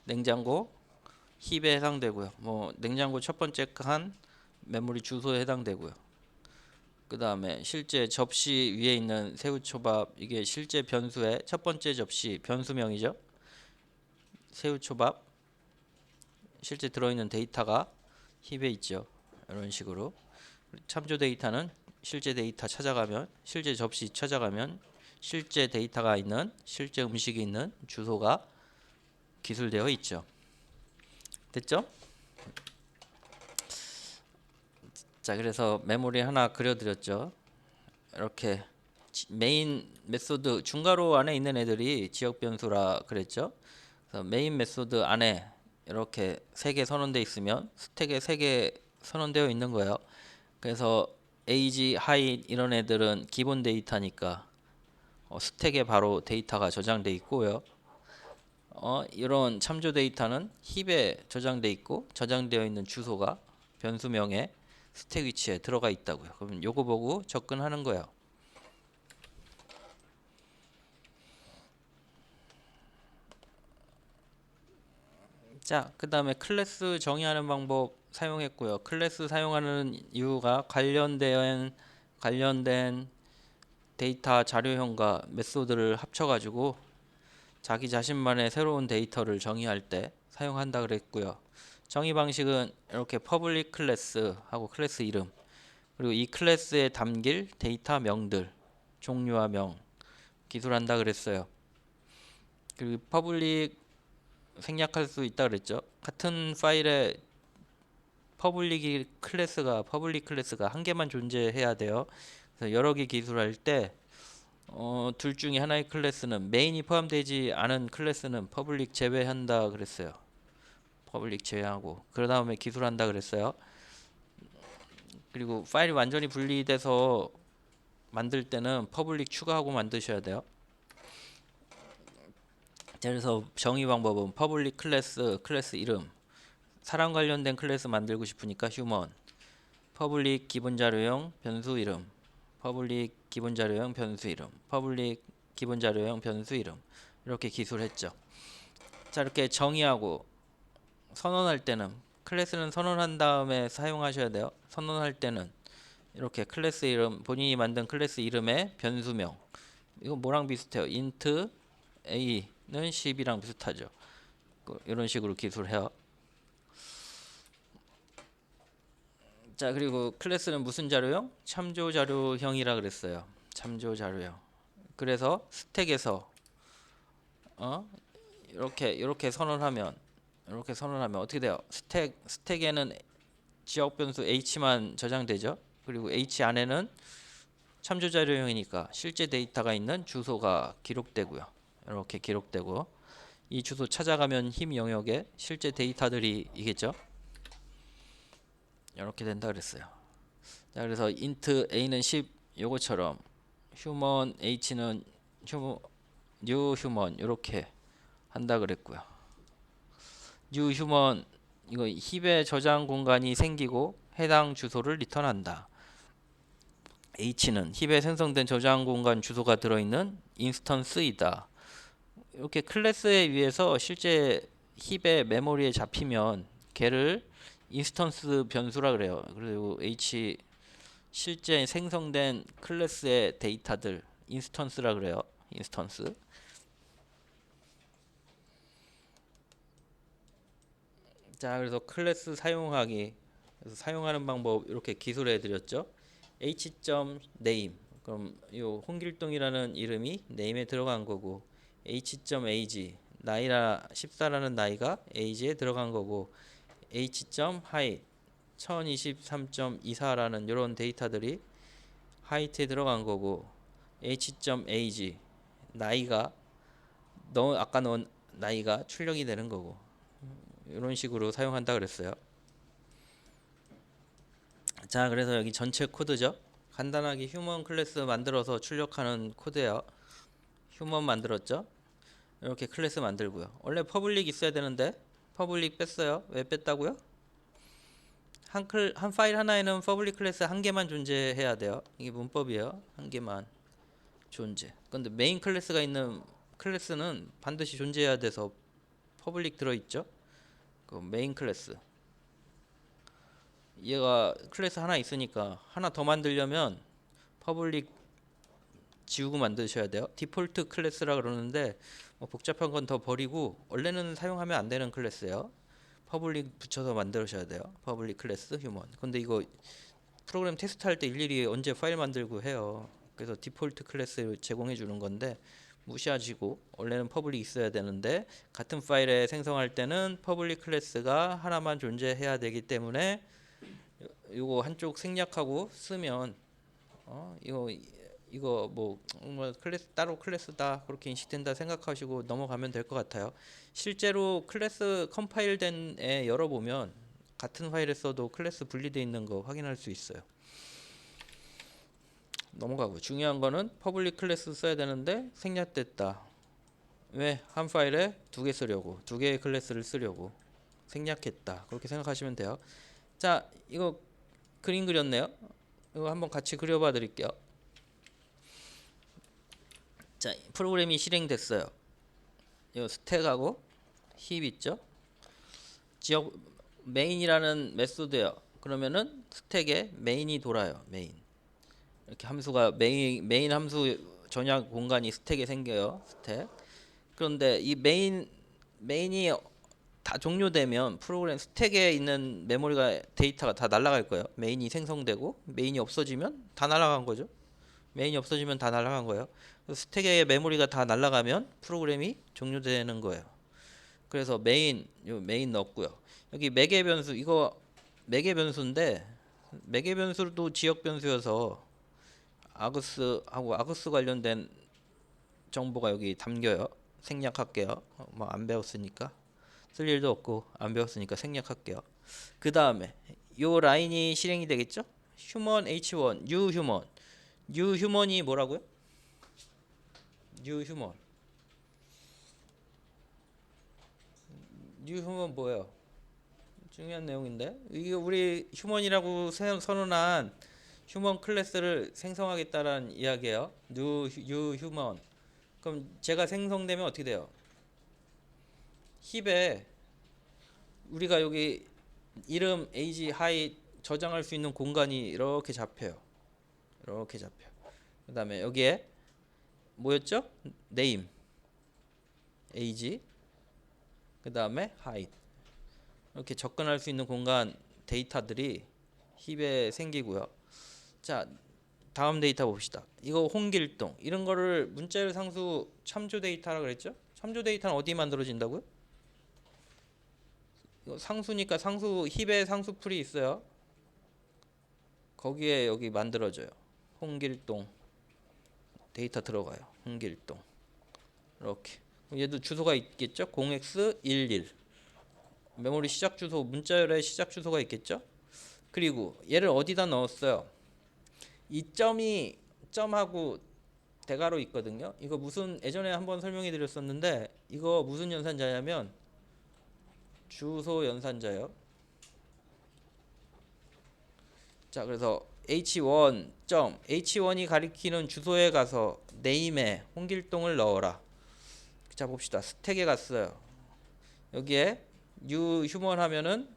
냉장고 힙에 해당되고요. 뭐 냉장고 첫 번째 칸 메모리 주소에 해당되고요. 그 다음에 실제 접시 위에 있는 새우초밥 이게 실제 변수의 첫 번째 접시 변수명이죠. 새우초밥 실제 들어있는 데이터가 힙에 있죠. 이런 식으로 참조 데이터는 실제 데이터 찾아가면 실제 접시 찾아가면 실제 데이터가 있는 실제 음식이 있는 주소가 기술되어 있죠. 됐죠? 자, 그래서 메모리 하나 그려드렸죠. 이렇게 메인 메소드 중괄호 안에 있는 애들이 지역 변수라 그랬죠. 그래서 메인 메소드 안에 이렇게 세 개 선언되어 있으면 스택에 세 개 선언되어 있는 거예요. 그래서 age, height 이런 애들은 기본 데이터니까 스택에 바로 데이터가 저장돼 있고요. 이런 참조 데이터는 힙에 저장돼 있고 저장되어 있는 주소가 변수명의 스택 위치에 들어가 있다고요. 그럼 요거 보고 접근하는 거예요. 자, 그 다음에 클래스 정의하는 방법 사용했고요. 클래스 사용하는 이유가 관련된 데이터 자료형과 메소드를 합쳐가지고 자기 자신만의 새로운 데이터를 정의할 때 사용한다 그랬고요. 정의 방식은 이렇게 퍼블릭 클래스하고 클래스 이름 그리고 이 클래스에 담길 데이터 명들 종류와 명 기술한다 그랬어요. 그리고 퍼블릭 생략할 수 있다 그랬죠. 같은 파일에 퍼블릭 클래스가 한 개만 존재해야 돼요. 그래서 여러 개 기술할 때 둘 중에 하나의 클래스는 메인이 포함되지 않은 클래스는 퍼블릭 제외한다 그랬어요. 퍼블릭 제외하고 그 다음에 기술한다 그랬어요. 그리고 파일이 완전히 분리돼서 만들 때는 퍼블릭 추가하고 만드셔야 돼요. 그래서 정의 방법은 퍼블릭 클래스 이름 사람 관련된 클래스 만들고 싶으니까 휴먼 퍼블릭 기본 자료형 변수 이름 퍼블릭 기본 자료형 변수 이름 퍼블릭 기본 자료형 변수 이름 이렇게 기술했죠. 자, 이렇게 정의하고 선언할 때는 클래스는 선언한 다음에 사용하셔야 돼요. 선언할 때는 이렇게 클래스 이름 본인이 만든 클래스 이름의 변수명 이거 뭐랑 비슷해요? int a는 10이랑 비슷하죠. 이런 식으로 기술해요. 자, 그리고 클래스는 무슨 자료형? 참조 자료형이라 그랬어요. 참조 자료형. 그래서 스택에서 이렇게 선언하면 어떻게 돼요? 스택에는 지역 변수 h만 저장되죠. 그리고 h 안에는 참조 자료형이니까 실제 데이터가 있는 주소가 기록되고요. 이렇게 기록되고 이 주소 찾아가면 힙 영역에 실제 데이터들이 있겠죠. 이렇게 된다 그랬어요. 자, 그래서 int a는 10 요거처럼 human h는 new human 이렇게 한다 그랬고요. new human 이거 힙의 저장 공간이 생기고 해당 주소를 리턴한다. h는 힙에 생성된 저장 공간 주소가 들어있는 인스턴스이다. 이렇게 클래스에 의해서 실제 힙의 메모리에 잡히면 걔를 인스턴스 변수라 그래요. 그리고 h 실제 생성된 클래스의 데이터들 인스턴스라 그래요. 인스턴스. 자, 그래서 클래스 사용하기. 그래서 사용하는 방법 이렇게 기술해 드렸죠. h.name. 그럼 요 홍길동이라는 이름이 name에 들어간 거고 h.age 나이라 14라는 나이가 age에 들어간 거고 h.height 1023.24라는 이런 데이터들이 height에 들어간 거고 h.age 나이가 아까 넣은 나이가 출력이 되는 거고 이런 식으로 사용한다 그랬어요. 자, 그래서 여기 전체 코드죠. 간단하게 휴먼 클래스 만들어서 출력하는 코드예요. 휴먼 만들었죠. 이렇게 클래스 만들고요. 원래 퍼블릭 있어야 되는데 퍼블릭 뺐어요. 왜 뺐다고요? 한 파일 하나에는 퍼블릭 클래스 한 개만 존재해야 돼요. 이게 문법이에요. 한 개만 존재. 근데 메인 클래스가 있는 클래스는 반드시 존재해야 돼서 퍼블릭 들어있죠. 그 메인 클래스. 얘가 클래스 하나 있으니까 하나 더 만들려면 퍼블릭 지우고 만드셔야 돼요. 디폴트 클래스라 그러는데 뭐 복잡한 건 더 버리고 원래는 사용하면 안 되는 클래스예요. 퍼블릭 붙여서 만드셔야 돼요. 퍼블릭 클래스 휴먼. 근데 이거 프로그램 테스트 할 때 일일이 언제 파일 만들고 해요. 그래서 디폴트 클래스 제공해 주는 건데 무시하시고 원래는 퍼블릭 있어야 되는데 같은 파일에 생성할 때는 퍼블릭 클래스가 하나만 존재해야 되기 때문에 이거 한쪽 생략하고 쓰면 이거 뭐 클래스 따로 클래스다 그렇게 인식된다 생각하시고 넘어가면 될 것 같아요. 실제로 클래스 컴파일된 애 열어보면 같은 파일에 써도 클래스 분리되어 있는 거 확인할 수 있어요. 넘어가고 중요한 거는 퍼블릭 클래스 써야 되는데 생략됐다. 왜? 한 파일에 두 개 쓰려고 두 개의 클래스를 쓰려고 생략했다. 그렇게 생각하시면 돼요. 자, 이거 그림 그렸네요. 이거 한번 같이 그려봐 드릴게요. 자, 프로그램이 실행됐어요. 이 스택하고 힙 있죠? 지역 메인이라는 메소드예요. 그러면은 스택에 메인이 돌아요. 메인. 이렇게 함수가 메인 함수 전약 공간이 스택에 생겨요. 스택. 그런데 이 메인이 다 종료되면 프로그램 스택에 있는 메모리가 데이터가 다 날아갈 거예요. 메인이 생성되고 메인이 없어지면 다 날아간 거죠. 메인이 없어지면 다 날아간 거예요. 스택의 메모리가 다 날아가면 프로그램이 종료되는 거예요. 그래서 메인 넣었고요. 여기 매개 변수 이거 매개 변수인데 매개 변수도 지역 변수여서 아그스 관련된 정보가 여기 담겨요. 생략할게요. 뭐 안 배웠으니까 쓸 일도 없고 안 배웠으니까 생략할게요. 그 다음에 요 라인이 실행이 되겠죠? 휴먼 h1 뉴휴먼이 뭐라고요? 뉴휴먼 뭐예요? 중요한 내용인데 이게 우리 휴먼이라고 선언한 휴먼 클래스를 생성하겠다라는 이야기예요. 뉴 휴먼. 그럼 제가 생성되면 어떻게 돼요? 힙에 우리가 여기 이름, age, height 저장할 수 있는 공간이 이렇게 잡혀요. 이렇게 잡혀. 그다음에 여기에 뭐였죠? name, age, 그다음에 height. 이렇게 접근할 수 있는 공간 데이터들이 힙에 생기고요. 자, 다음 데이터 봅시다. 이거 홍길동 이런 거를 문자열 상수 참조 데이터라 그랬죠? 참조 데이터는 어디 만들어진다고요? 이거 상수니까 상수 힙에 상수 풀이 있어요. 거기에 여기 만들어져요. 홍길동 데이터 들어가요. 홍길동 이렇게 얘도 주소가 있겠죠? 0x11 메모리 시작 주소 문자열의 시작 주소가 있겠죠? 그리고 얘를 어디다 넣었어요? 이 점하고 대괄호 있거든요. 이거 무슨 예전에 한번 설명해 드렸었는데 이거 무슨 연산자냐면 주소 연산자예요. 자, 그래서 h1이 가리키는 주소에 가서 네임에 홍길동을 넣어라. 자, 봅시다. 스택에 갔어요. 여기에 휴먼 하면은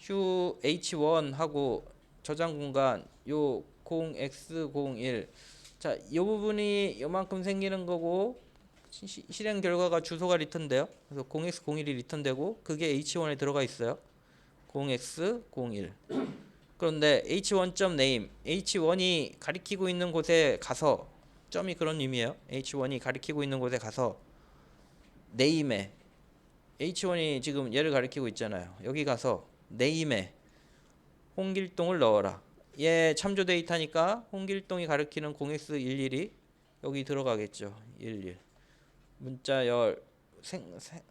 h1 하고 저장 공간 요 0x01 자, 이 부분이 요만큼 생기는 거고 실행 결과가 주소가 리턴돼요. 그래서 0x01이 리턴되고 그게 h1에 들어가 있어요. 0x01. 그런데 h1.name, h1이 가리키고 있는 곳에 가서 점이 그런 의미예요. h1이 가리키고 있는 곳에 가서 name에 h1이 지금 얘를 가리키고 있잖아요. 여기 가서 name에 홍길동을 넣어라. 얘 참조 데이터니까 홍길동이 가리키는 0x11이 여기 들어가겠죠. 11. 문자열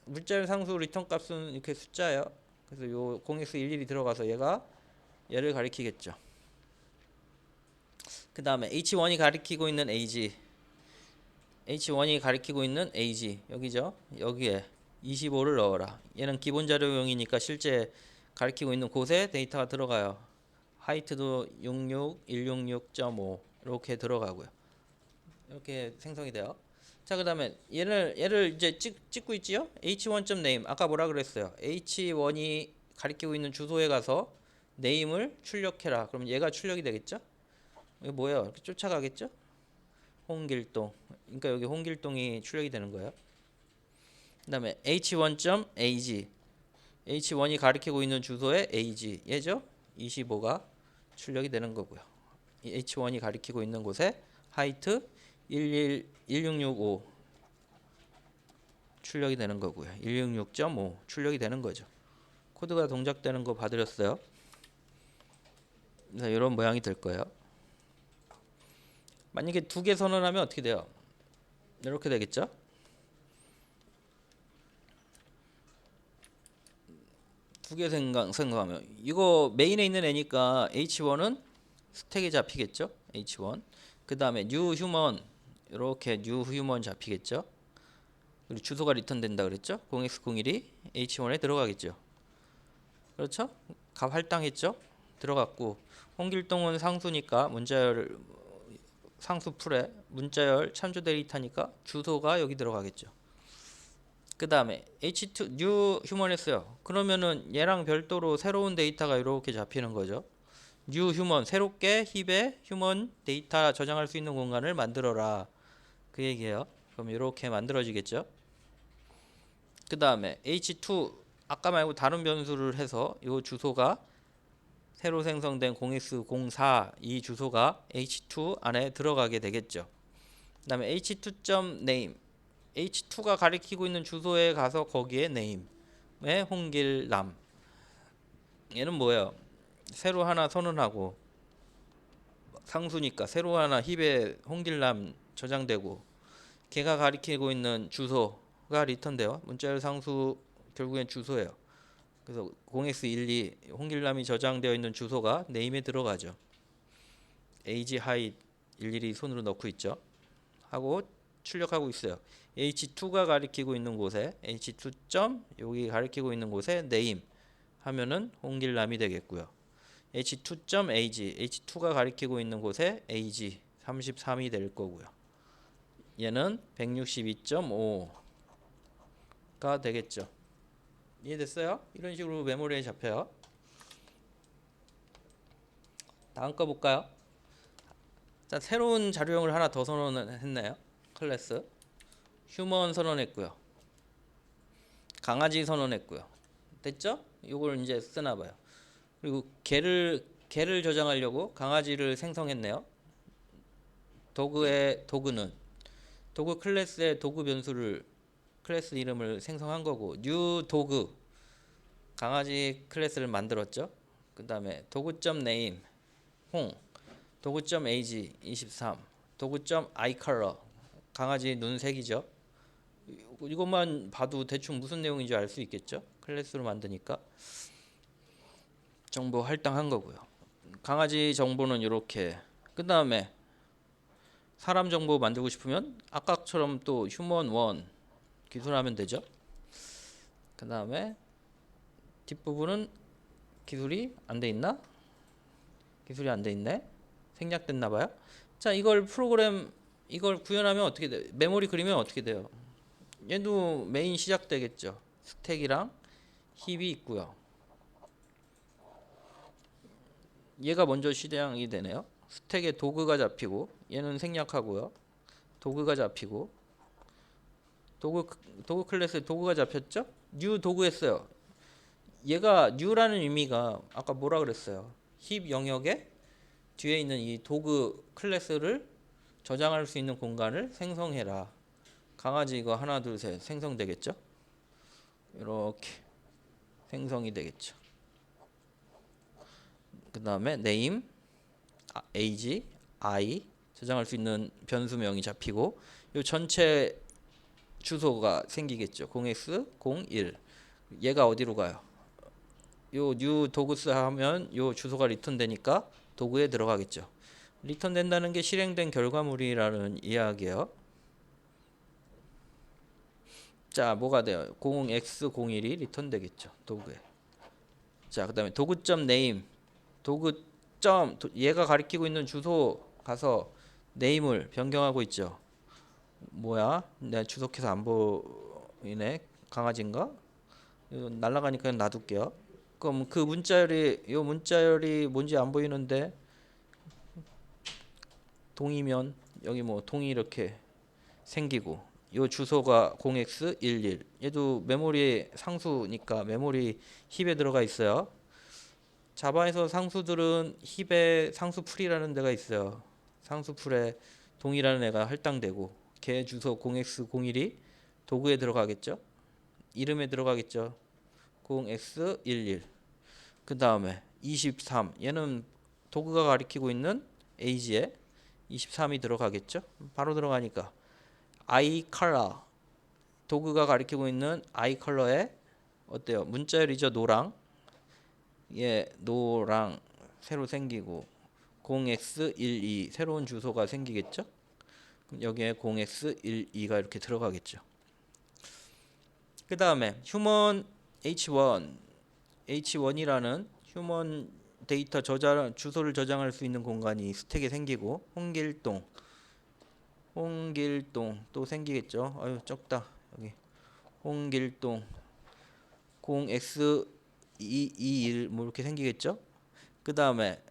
문자열 상수 리턴 값은 이렇게 숫자예요. 그래서 요 0x11이 들어가서 얘를 가리키겠죠. 그 다음에 h1이 가리키고 있는 h1이 가리키고 있는 ag 여기죠. 여기에 25를 넣어라. 얘는 기본 자료용이니까 실제 가리키고 있는 곳에 데이터가 들어가요. 하이트도 66, 166.5 이렇게 들어가고요. 이렇게 생성이 돼요. 자, 그다음에 얘를 이제 찍고 있지요. h1.name 아까 뭐라 그랬어요? h1이 가리키고 있는 주소에 가서 name을 출력해라. 그럼 얘가 출력이 되겠죠? 이게 뭐예요? 이렇게 쫓아가겠죠? 홍길동. 그러니까 여기 홍길동이 출력이 되는 거예요. 그다음에 h1.ag h1이 가리키고 있는 주소에 ag 얘죠? 25가 출력이 되는 거고요. h1이 가리키고 있는 곳에 height 1665 출력이 되는 거고요. 166.5 출력이 되는 거죠. 코드가 동작되는 거 봐드렸어요. 그래서 이런 모양이 될 거예요. 만약에 두 개 선언하면 어떻게 돼요? 이렇게 되겠죠? 두 개 생각하면 이거 메인에 있는 애니까 h1은 스택에 잡히겠죠? h1. 그 다음에 new human 이렇게 new human 잡히겠죠? 그리고 주소가 리턴된다 그랬죠? 0x01이 h1에 들어가겠죠? 그렇죠? 값 할당했죠? 들어갔고 홍길동은 상수니까 문자열 상수 풀에 문자열 참조 데이터니까 주소가 여기 들어가겠죠. 그 다음에 h2 new human 했어요. 그러면은 얘랑 별도로 새로운 데이터가 이렇게 잡히는 거죠. new human 새롭게 힙에 human 데이터 저장할 수 있는 공간을 만들어라. 그 얘기예요. 그럼 이렇게 만들어지겠죠. 그 다음에 h2 아까 말고 다른 변수를 해서 이 주소가 새로 생성된 0x04 이 주소가 h2 안에 들어가게 되겠죠. 그 다음에 h2.name h2가 가리키고 있는 주소에 가서 거기에 name에 홍길남 얘는 뭐예요? 새로 하나 선언하고 상수니까 새로 하나 힙에 홍길남 저장되고 걔가 가리키고 있는 주소가 리턴돼요. 문자열 상수 결국엔 주소예요. 그래서 0x12 홍길남이 저장되어 있는 주소가 네임에 들어가죠. ag height 일일이 손으로 넣고 있죠. 하고 출력하고 있어요. h2가 가리키고 있는 곳에 h2. 여기 가리키고 있는 곳에 name 하면은 홍길남이 되겠고요. h2.ag h2가 가리키고 있는 곳에 ag 33이 될 거고요. 얘는 162.5가 되겠죠. 이해됐어요? 이런 식으로 메모리에 잡혀요. 다음 거 볼까요? 자, 새로운 자료형을 하나 더 선언했네요. 클래스 휴먼 선언했고요. 강아지 선언했고요. 됐죠? 이걸 이제 쓰나 봐요. 그리고 개를 저장하려고 강아지를 생성했네요. 도구는 도구 클래스의 도구 변수를 클래스 이름을 생성한 거고 new 도구 강아지 클래스를 만들었죠. 그 다음에 도구.name 홍 도구.ag 23 도구.icolor 강아지 눈색이죠. 이것만 봐도 대충 무슨 내용인지 알 수 있겠죠. 클래스로 만드니까 정보 할당한 거고요. 강아지 정보는 이렇게. 그 다음에 사람 정보 만들고 싶으면 아까처럼 또 휴먼 원 기술하면 되죠. 그 다음에 뒷부분은 기술이 안 돼 있나? 기술이 안 돼 있네. 생략됐나 봐요. 자, 이걸 구현하면 어떻게 돼? 메모리 그리면 어떻게 돼요? 얘도 메인 시작되겠죠. 스택이랑 힙이 있고요. 얘가 먼저 실행이 되네요. 스택에 도구가 잡히고 얘는 생략하고요. 도구가 잡히고 도구 클래스에 도구가 잡혔죠? new 도구 했어요. 얘가 new라는 의미가 아까 뭐라 그랬어요? 힙 영역에 뒤에 있는 이 도구 클래스를 저장할 수 있는 공간을 생성해라. 강아지 이거 하나 둘 셋 생성되겠죠? 이렇게 생성이 되겠죠. 그 다음에 name, age, i 저장할 수 있는 변수명이 잡히고 이 전체 주소가 생기겠죠. 0x 01 얘가 어디로 가요? 요 new 도구스 하면 요 주소가 리턴 되니까 도구에 들어가겠죠. 리턴 된다는 게 실행된 결과물이라는 이야기예요. 자, 뭐가 돼요? 0x01이 리턴 되겠죠. 도구에. 자, 그다음에 도구.name 얘가 가리키고 있는 주소 가서 name을 변경하고 있죠. 뭐야? 내가 주석해서 안 보이네. 강아지인가? 이거 날아가니까 그냥 놔둘게요. 그럼 그 문자열이 뭔지 안 보이는데 동이면 여기 뭐 동이 이렇게 생기고 요 주소가 0x11 얘도 메모리 상수니까 메모리 힙에 들어가 있어요. 자바에서 상수들은 힙에 상수풀이라는 데가 있어요. 상수풀에 동이라는 애가 할당되고 걔 주소 0x01이 도구에 들어가겠죠. 이름에 들어가겠죠. 0x11 그 다음에 23 얘는 도구가 가리키고 있는 age에 23이 들어가겠죠. 바로 들어가니까 eye color 도구가 가리키고 있는 eye color에 어때요? 문자열이죠. 노랑 예, 노랑 새로 생기고 0x12 새로운 주소가 생기겠죠. 여기에 0x12가 이렇게 들어가겠죠. 그 다음에 휴먼 H1이라는 휴먼 데이터 주소를 저장할 수 있는 공간이 스택에 생기고 홍길동 또 생기겠죠. 아유 적다. 여기 홍길동 0x221 뭐 이렇게 생기겠죠. 그 다음에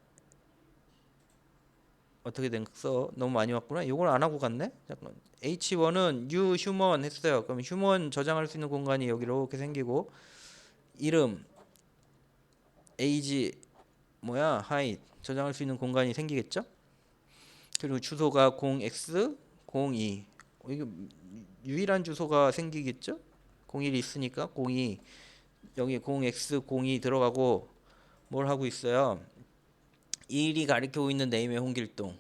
어떻게 됐어? 너무 많이 왔구나. 이걸 안 하고 갔네. 잠깐. H1은 new human 했어요. 그럼 휴먼 저장할 수 있는 공간이 여기 이렇게 생기고 이름 age 뭐야 height 저장할 수 있는 공간이 생기겠죠. 그리고 주소가 0x02 이게 유일한 주소가 생기겠죠. 01이 있으니까 02 여기 0x02 들어가고 뭘 하고 있어요. 1이 가리키고 있는 네임의 홍길동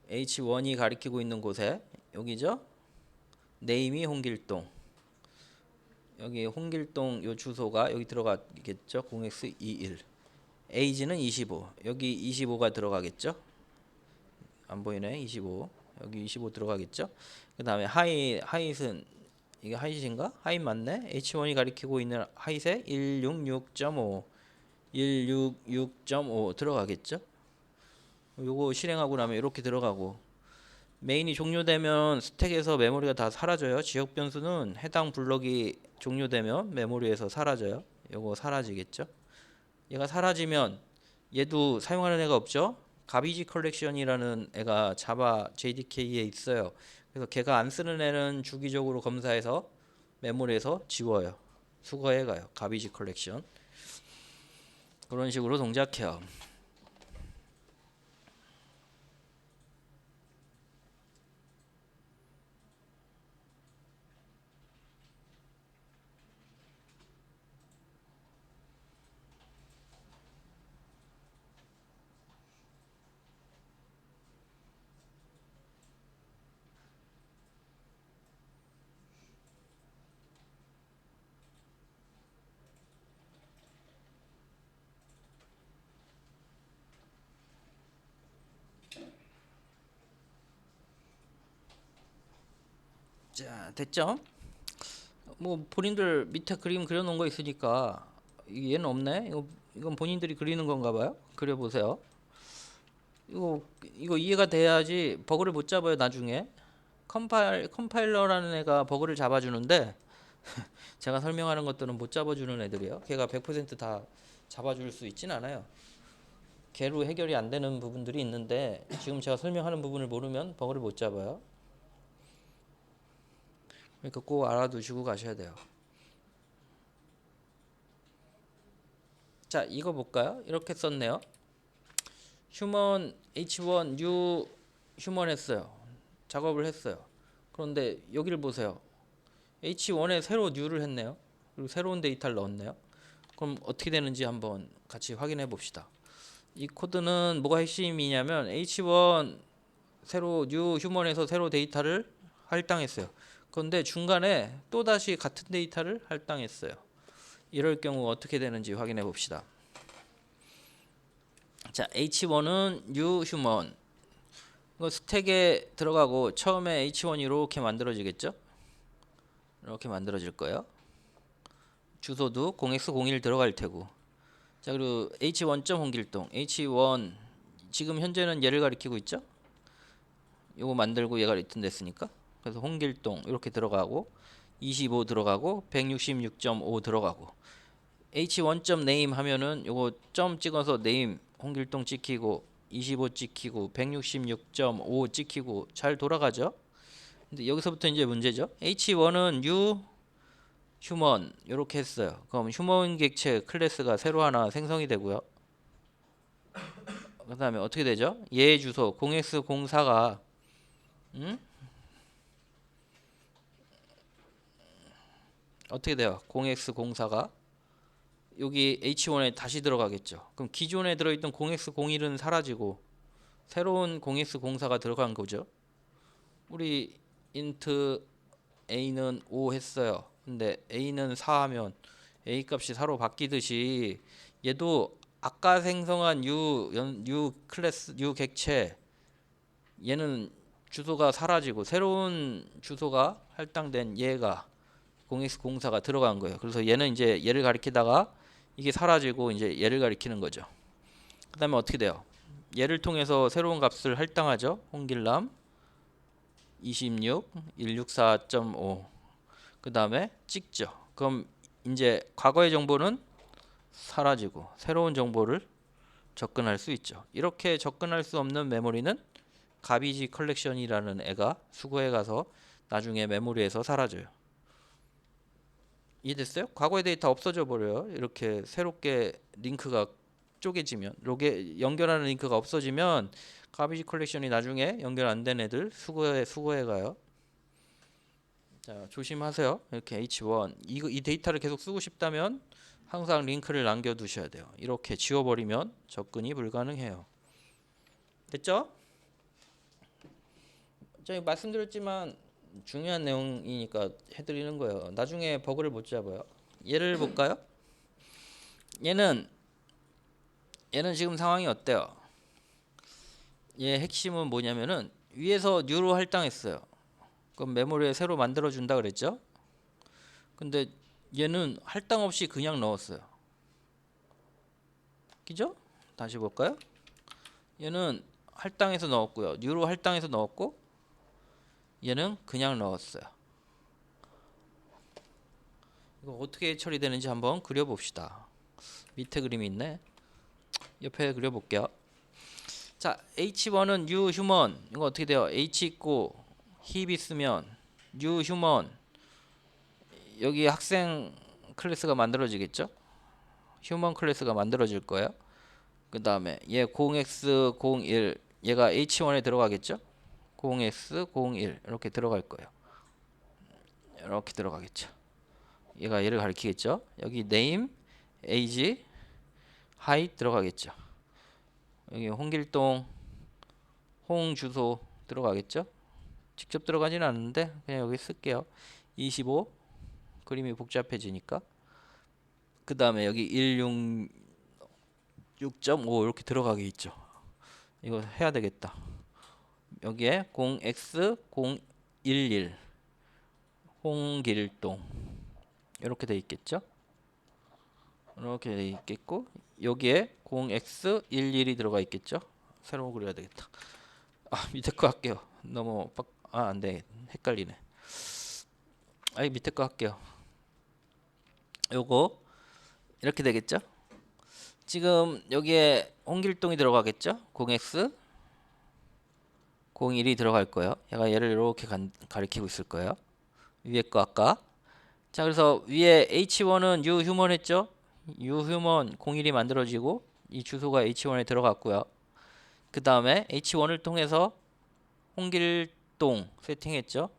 H1이 가리키고 있는 곳에 여기죠. 네임이 홍길동 여기 홍길동 요 주소가 여기 들어가겠죠. 0x21 age는 25 여기 25가 들어가겠죠. 안 보이네. 25 여기 25 들어가겠죠. 그 다음에 하잇은 이게 하잇인가? 하잇 맞네. H1이 가리키고 있는 하잇에 166.5 166.5 들어가겠죠. 요거 실행하고 나면 이렇게 들어가고 메인이 종료되면 스택에서 메모리가 다 사라져요. 지역 변수는 해당 블럭이 종료되면 메모리에서 사라져요. 요거 사라지겠죠. 얘가 사라지면 얘도 사용하는 애가 없죠. 가비지 컬렉션이라는 애가 자바 JDK에 있어요. 그래서 걔가 안 쓰는 애는 주기적으로 검사해서 메모리에서 지워요. 수거해 가요. 가비지 컬렉션. 그런 식으로 동작해요. 자, 됐죠? 뭐 본인들 밑에 그림 그려놓은 거 있으니까 얘는 없네. 이건 본인들이 그리는 건가 봐요. 그려보세요. 이거 이해가 돼야지 버그를 못 잡아요 나중에. 컴파일러라는 애가 버그를 잡아주는데 제가 설명하는 것들은 못 잡아주는 애들이에요. 걔가 100%다 잡아줄 수 있진 않아요. 걔로 해결이 안 되는 부분들이 있는데 지금 제가 설명하는 부분을 모르면 버그를 못 잡아요. 그러니까 꼭 알아두시고 가셔야 돼요. 자, 이거 볼까요? 이렇게 썼네요. 휴먼 H1 U 휴먼 했어요. 작업을 했어요. 그런데 여기를 보세요. H1에 새로 U를 했네요. 그리고 새로운 데이터를 넣었네요. 그럼 어떻게 되는지 한번 같이 확인해 봅시다. 이 코드는 뭐가 핵심이냐면 H1 새로 U 휴먼에서 새로 데이터를 할당했어요. 그런데 중간에 또다시 같은 데이터를 할당했어요. 이럴 경우 어떻게 되는지 확인해 봅시다. 자, H1은 U 휴먼. 이거 스택에 들어가고 처음에 H1이 이렇게 만들어지겠죠? 이렇게 만들어질 거예요. 주소도 0x01 들어갈 테고. 자, 그리고 H1점 홍길동. H1 지금 현재는 얘를 가리키고 있죠? 요거 만들고 얘가 리턴 됐으니까. 그래서 홍길동 이렇게 들어가고 25 들어가고 166.5 들어가고 H1점 네임 하면은 요거 점 찍어서 네임 홍길동 찍히고 25 찍히고 166.5 찍히고 잘 돌아가죠. 근데 여기서부터 이제 문제죠. H1은 U 휴먼 이렇게 했어요. 그럼 휴먼 객체 클래스가 새로 하나 생성이 되고요. 그 다음에 어떻게 되죠? 얘 주소 0x04가 어떻게 돼요? 0x04가 여기 H1에 다시 들어가겠죠. 그럼 기존에 들어있던 0x01은 사라지고 새로운 0x04가 들어간 거죠. 우리 int a는 5 했어요. 근데 a는 4 하면 a 값이 4로 바뀌듯이 얘도 아까 생성한 U 클래스 U 객체 얘는 주소가 사라지고 새로운 주소가 할당된 얘가 0x04가 들어간 거예요. 그래서 얘는 이제 얘를 가리키다가 이게 사라지고 이제 얘를 가리키는 거죠. 그 다음에 어떻게 돼요? 얘를 통해서 새로운 값을 할당하죠. 홍길남 26 164.5 그 다음에 찍죠. 그럼 이제 과거의 정보는 사라지고 새로운 정보를 접근할 수 있죠. 이렇게 접근할 수 없는 메모리는 가비지 컬렉션이라는 애가 수거해 가서 나중에 메모리에서 사라져요. 이해됐어요? 과거의 데이터 없어져 버려요. 이렇게 새롭게 링크가 쪼개지면 연결하는 링크가 없어지면 가비지 컬렉션이 나중에 연결 안 된 애들 수거해 가요. 자, 조심하세요. 이렇게 H1 이 데이터를 계속 쓰고 싶다면 항상 링크를 남겨 두셔야 돼요. 이렇게 지워 버리면 접근이 불가능해요. 됐죠? 제가 말씀드렸지만 중요한 내용이니까 해드리는 거예요. 나중에 버그를 못 잡아요. 얘를 볼까요? 얘는 지금 상황이 어때요? 얘 핵심은 뭐냐면은 위에서 뉴로 할당했어요. 그럼 메모리에 새로 만들어 준다 그랬죠? 근데 얘는 할당 없이 그냥 넣었어요. 그죠? 다시 볼까요? 얘는 할당해서 넣었고요. 뉴로 할당해서 넣었고 얘는 그냥 넣었어요. 이거 어떻게 처리되는지 한번 그려봅시다. 밑에 그림이 있네. 옆에 그려볼게요. 자, H1은 U 휴먼. 이거 어떻게 돼요? H 있고 힙 있으면 U 휴먼. 여기 학생 클래스가 만들어지겠죠? 휴먼 클래스가 만들어질 거예요. 그 다음에 얘 0x01 얘가 H1에 들어가겠죠? 0x01 이렇게 들어갈 거예요. 이렇게 들어가겠죠. 얘가 얘를 가리키겠죠. 여기 name, age, height 들어가겠죠. 여기 홍길동 홍 주소 들어가겠죠. 직접 들어가지는 않는데 그냥 여기 쓸게요. 25 그림이 복잡해지니까. 그 다음에 여기 166.5 이렇게 들어가게 있죠. 이거 해야 되겠다. 여기에 0x011 홍길동 이렇게 돼 있겠죠. 이렇게 돼 있겠고 여기에 0x11이 들어가 있겠죠. 새로 그려야 되겠다. 밑에 거 할게요. 너무 안돼 헷갈리네. 밑에 거 할게요. 요거 이렇게 되겠죠. 지금 여기에 홍길동이 들어가겠죠. 0x 01이 들어갈 거예요. 얘가 얘를 이렇게 가리키고 있을 거예요. 위에 거 아까. 자, 그래서 위에 H1은 유휴먼 했죠? 유휴먼 01이 만들어지고 이 주소가 H1에 들어갔고요. 그 다음에 H1을 통해서 홍길동 세팅했죠?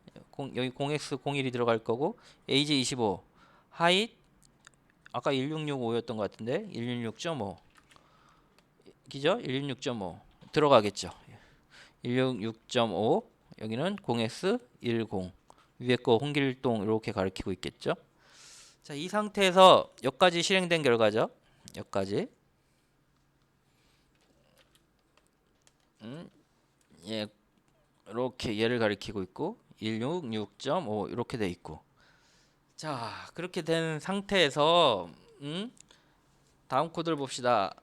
여기 0x01이 들어갈 거고 age25 height 아까 1665였던 것 같은데 166.5 기죠? 166.5 들어가겠죠. 166.5 여기는 0x10 위에 거 홍길동 이렇게 가리키고 있겠죠. 자, 이 상태에서 여기까지 실행된 결과죠. 여기까지 예, 이렇게 얘를 가리키고 있고 166.5 이렇게 돼 있고 자 그렇게 된 상태에서 다음 코드를 봅시다.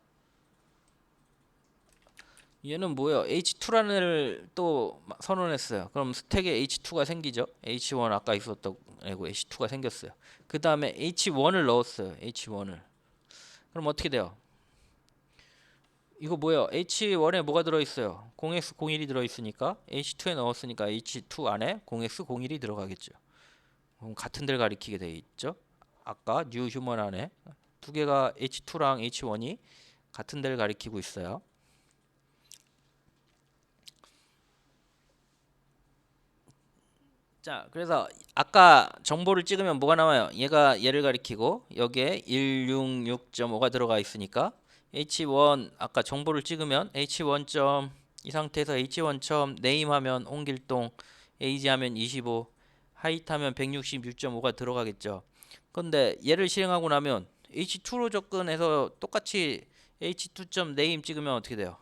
얘는 뭐예요? H2라는 애를 또 선언했어요. 그럼 스택에 H2가 생기죠. H1 아까 있었던 애고 H2가 생겼어요. 그 다음에 H1을 넣었어요. H1을. 그럼 어떻게 돼요? 이거 뭐예요? H1에 뭐가 들어있어요? 0x01이 들어있으니까 H2에 넣었으니까 H2 안에 0x01이 들어가겠죠. 그럼 같은 데를 가리키게 돼 있죠. 아까 뉴 휴먼 안에 두 개가 H2랑 H1이 같은 데를 가리키고 있어요. 자, 그래서 아까 정보를 찍으면 뭐가 나와요? 얘가 얘를 가리키고 여기에 166.5가 들어가 있으니까 H1 아까 정보를 찍으면 H1. 이 상태에서 H1. name 하면 홍길동, age 하면 25, height 하면 166.5가 들어가겠죠. 근데 얘를 실행하고 나면 H2로 접근해서 똑같이 H2.name 찍으면 어떻게 돼요?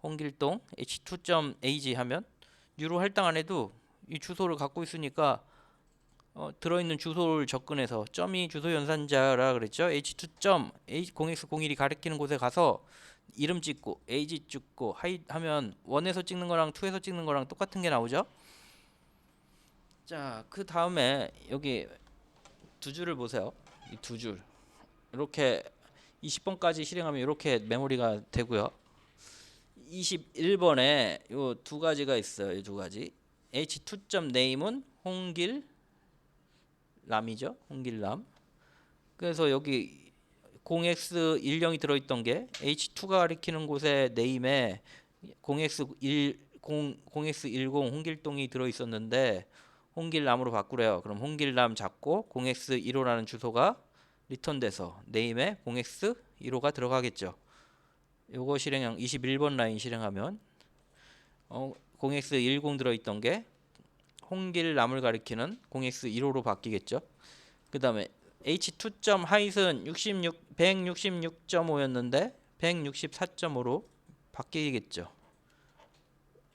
홍길동 H2.age 하면 뉴로 할당 안 해도 이 주소를 갖고 있으니까 들어있는 주소를 접근해서 점이 주소 연산자라 그랬죠. H2.0x01이 가리키는 곳에 가서 이름 찍고 age 찍고 하이 하면 1에서 찍는 거랑 2에서 찍는 거랑 똑같은 게 나오죠. 자, 그 다음에 여기 두 줄을 보세요. 이 두 줄. 이렇게 20번까지 실행하면 이렇게 메모리가 되고요. 21번에 요 두 가지가 있어요. 이 두 가지. H2.name은 홍길남이죠. 홍길남. 그래서 여기 0x10이 들어있던 게 H2가 가리키는 곳에 name에 0x10 홍길동이 들어있었는데 홍길남으로 바꾸래요. 그럼 홍길남 잡고 0x15라는 주소가 리턴돼서 name에 0x15가 들어가겠죠. 요거 실행형 21번 라인 실행하면 0x10 들어있던 게 홍길남을 가리키는 0x15로 바뀌겠죠. 그 다음에 H2.height은 166.5였는데 164.5로 바뀌겠죠.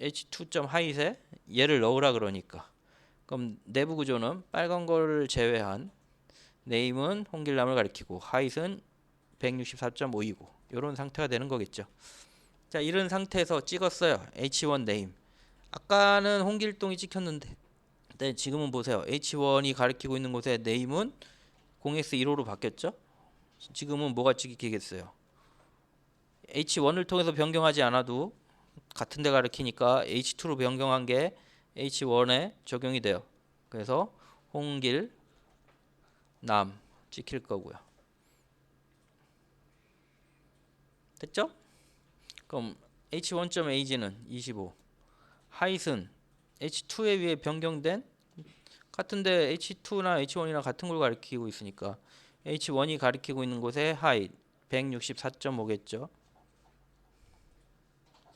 H2.height에 얘를 넣으라 그러니까. 그럼 내부 구조는 빨간 거를 제외한 name은 홍길남을 가리키고 height은 164.5이고 이런 상태가 되는 거겠죠. 자, 이런 상태에서 찍었어요. H1 name. 아까는 홍길동이 찍혔는데 지금은 보세요. H1이 가리키고 있는 곳에 name은 0x15로 바뀌었죠. 지금은 뭐가 찍히겠어요? H1을 통해서 변경하지 않아도 같은 데 가리키니까 H2로 변경한 게 H1에 적용이 돼요. 그래서 홍길남 찍힐 거고요. 됐죠? 그럼 H1.age는 25, height은 H2에 의해 변경된 같은데 H2나 H1이랑 같은 걸 가리키고 있으니까 H1이 가리키고 있는 곳에 height 164.5겠죠.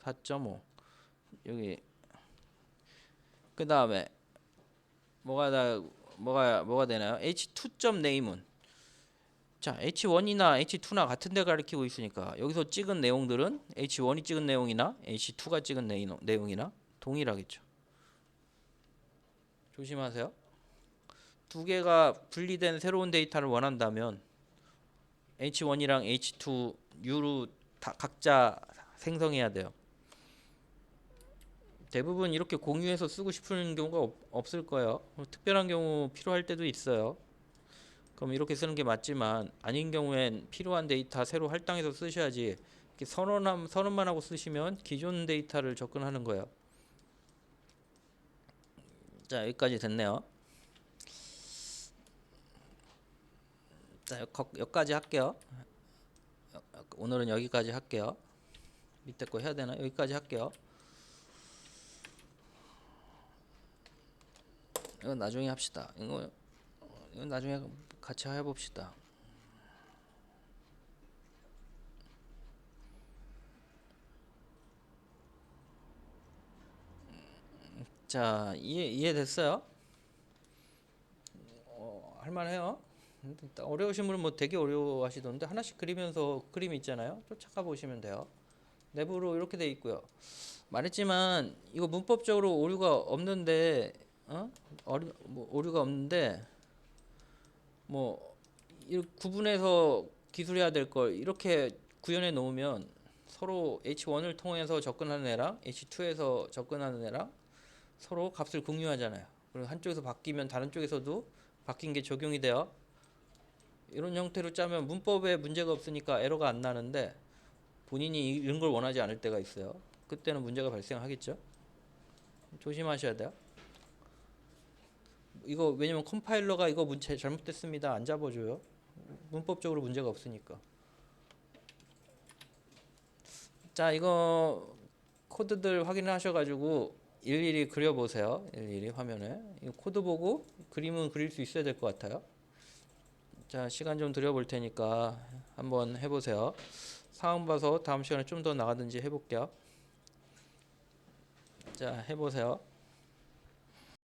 4.5 여기 그 다음에 뭐가 되나요? H2.name은 자 H1이나 H2나 같은 데 가리키고 있으니까 여기서 찍은 내용들은 H1이 찍은 내용이나 H2가 찍은 내용이나 동일하겠죠. 조심하세요. 두 개가 분리된 새로운 데이터를 원한다면 H1이랑 H2 U로 다 각자 생성해야 돼요. 대부분 이렇게 공유해서 쓰고 싶은 경우가 없을 거예요. 특별한 경우 필요할 때도 있어요. 그럼 이렇게 쓰는 게 맞지만 아닌 경우엔 필요한 데이터 새로 할당해서 쓰셔야지 이렇게 선언만 하고 쓰시면 기존 데이터를 접근하는 거예요. 자, 여기까지 됐네요. 자, 여기까지 할게요. 오늘은 여기까지 할게요. 밑에 거 해야 되나? 여기까지 할게요. 이건 나중에 합시다. 이거 나중에 같이 해봅시다. 자, 이해됐어요? 할만해요? 어려우신 분은 뭐 되게 어려워하시던데 하나씩 그리면서 그림 있잖아요. 쫓아가 보시면 돼요. 내부로 이렇게 돼 있고요. 말했지만 이거 문법적으로 오류가 없는데 뭐 오류가 없는데 뭐 구분해서 기술해야 될 걸 이렇게 구현해 놓으면 서로 H1을 통해서 접근하는 애랑 H2에서 접근하는 애랑 서로 값을 공유하잖아요. 그리고 한쪽에서 바뀌면 다른 쪽에서도 바뀐 게 적용이 돼요. 이런 형태로 짜면 문법에 문제가 없으니까 에러가 안 나는데 본인이 이런 걸 원하지 않을 때가 있어요. 그때는 문제가 발생하겠죠. 조심하셔야 돼요. 이거 왜냐면 컴파일러가 이거 문제 잘못됐습니다 안 잡아줘요. 문법적으로 문제가 없으니까. 자, 이거 코드들 확인하셔가지고 일일이 그려보세요. 일일이 화면에 이 코드 보고 그림은 그릴 수 있어야 될 것 같아요. 자, 시간 좀 들여볼 테니까 한번 해보세요. 상황 봐서 다음 시간에 좀 더 나가든지 해볼게요. 자, 해보세요.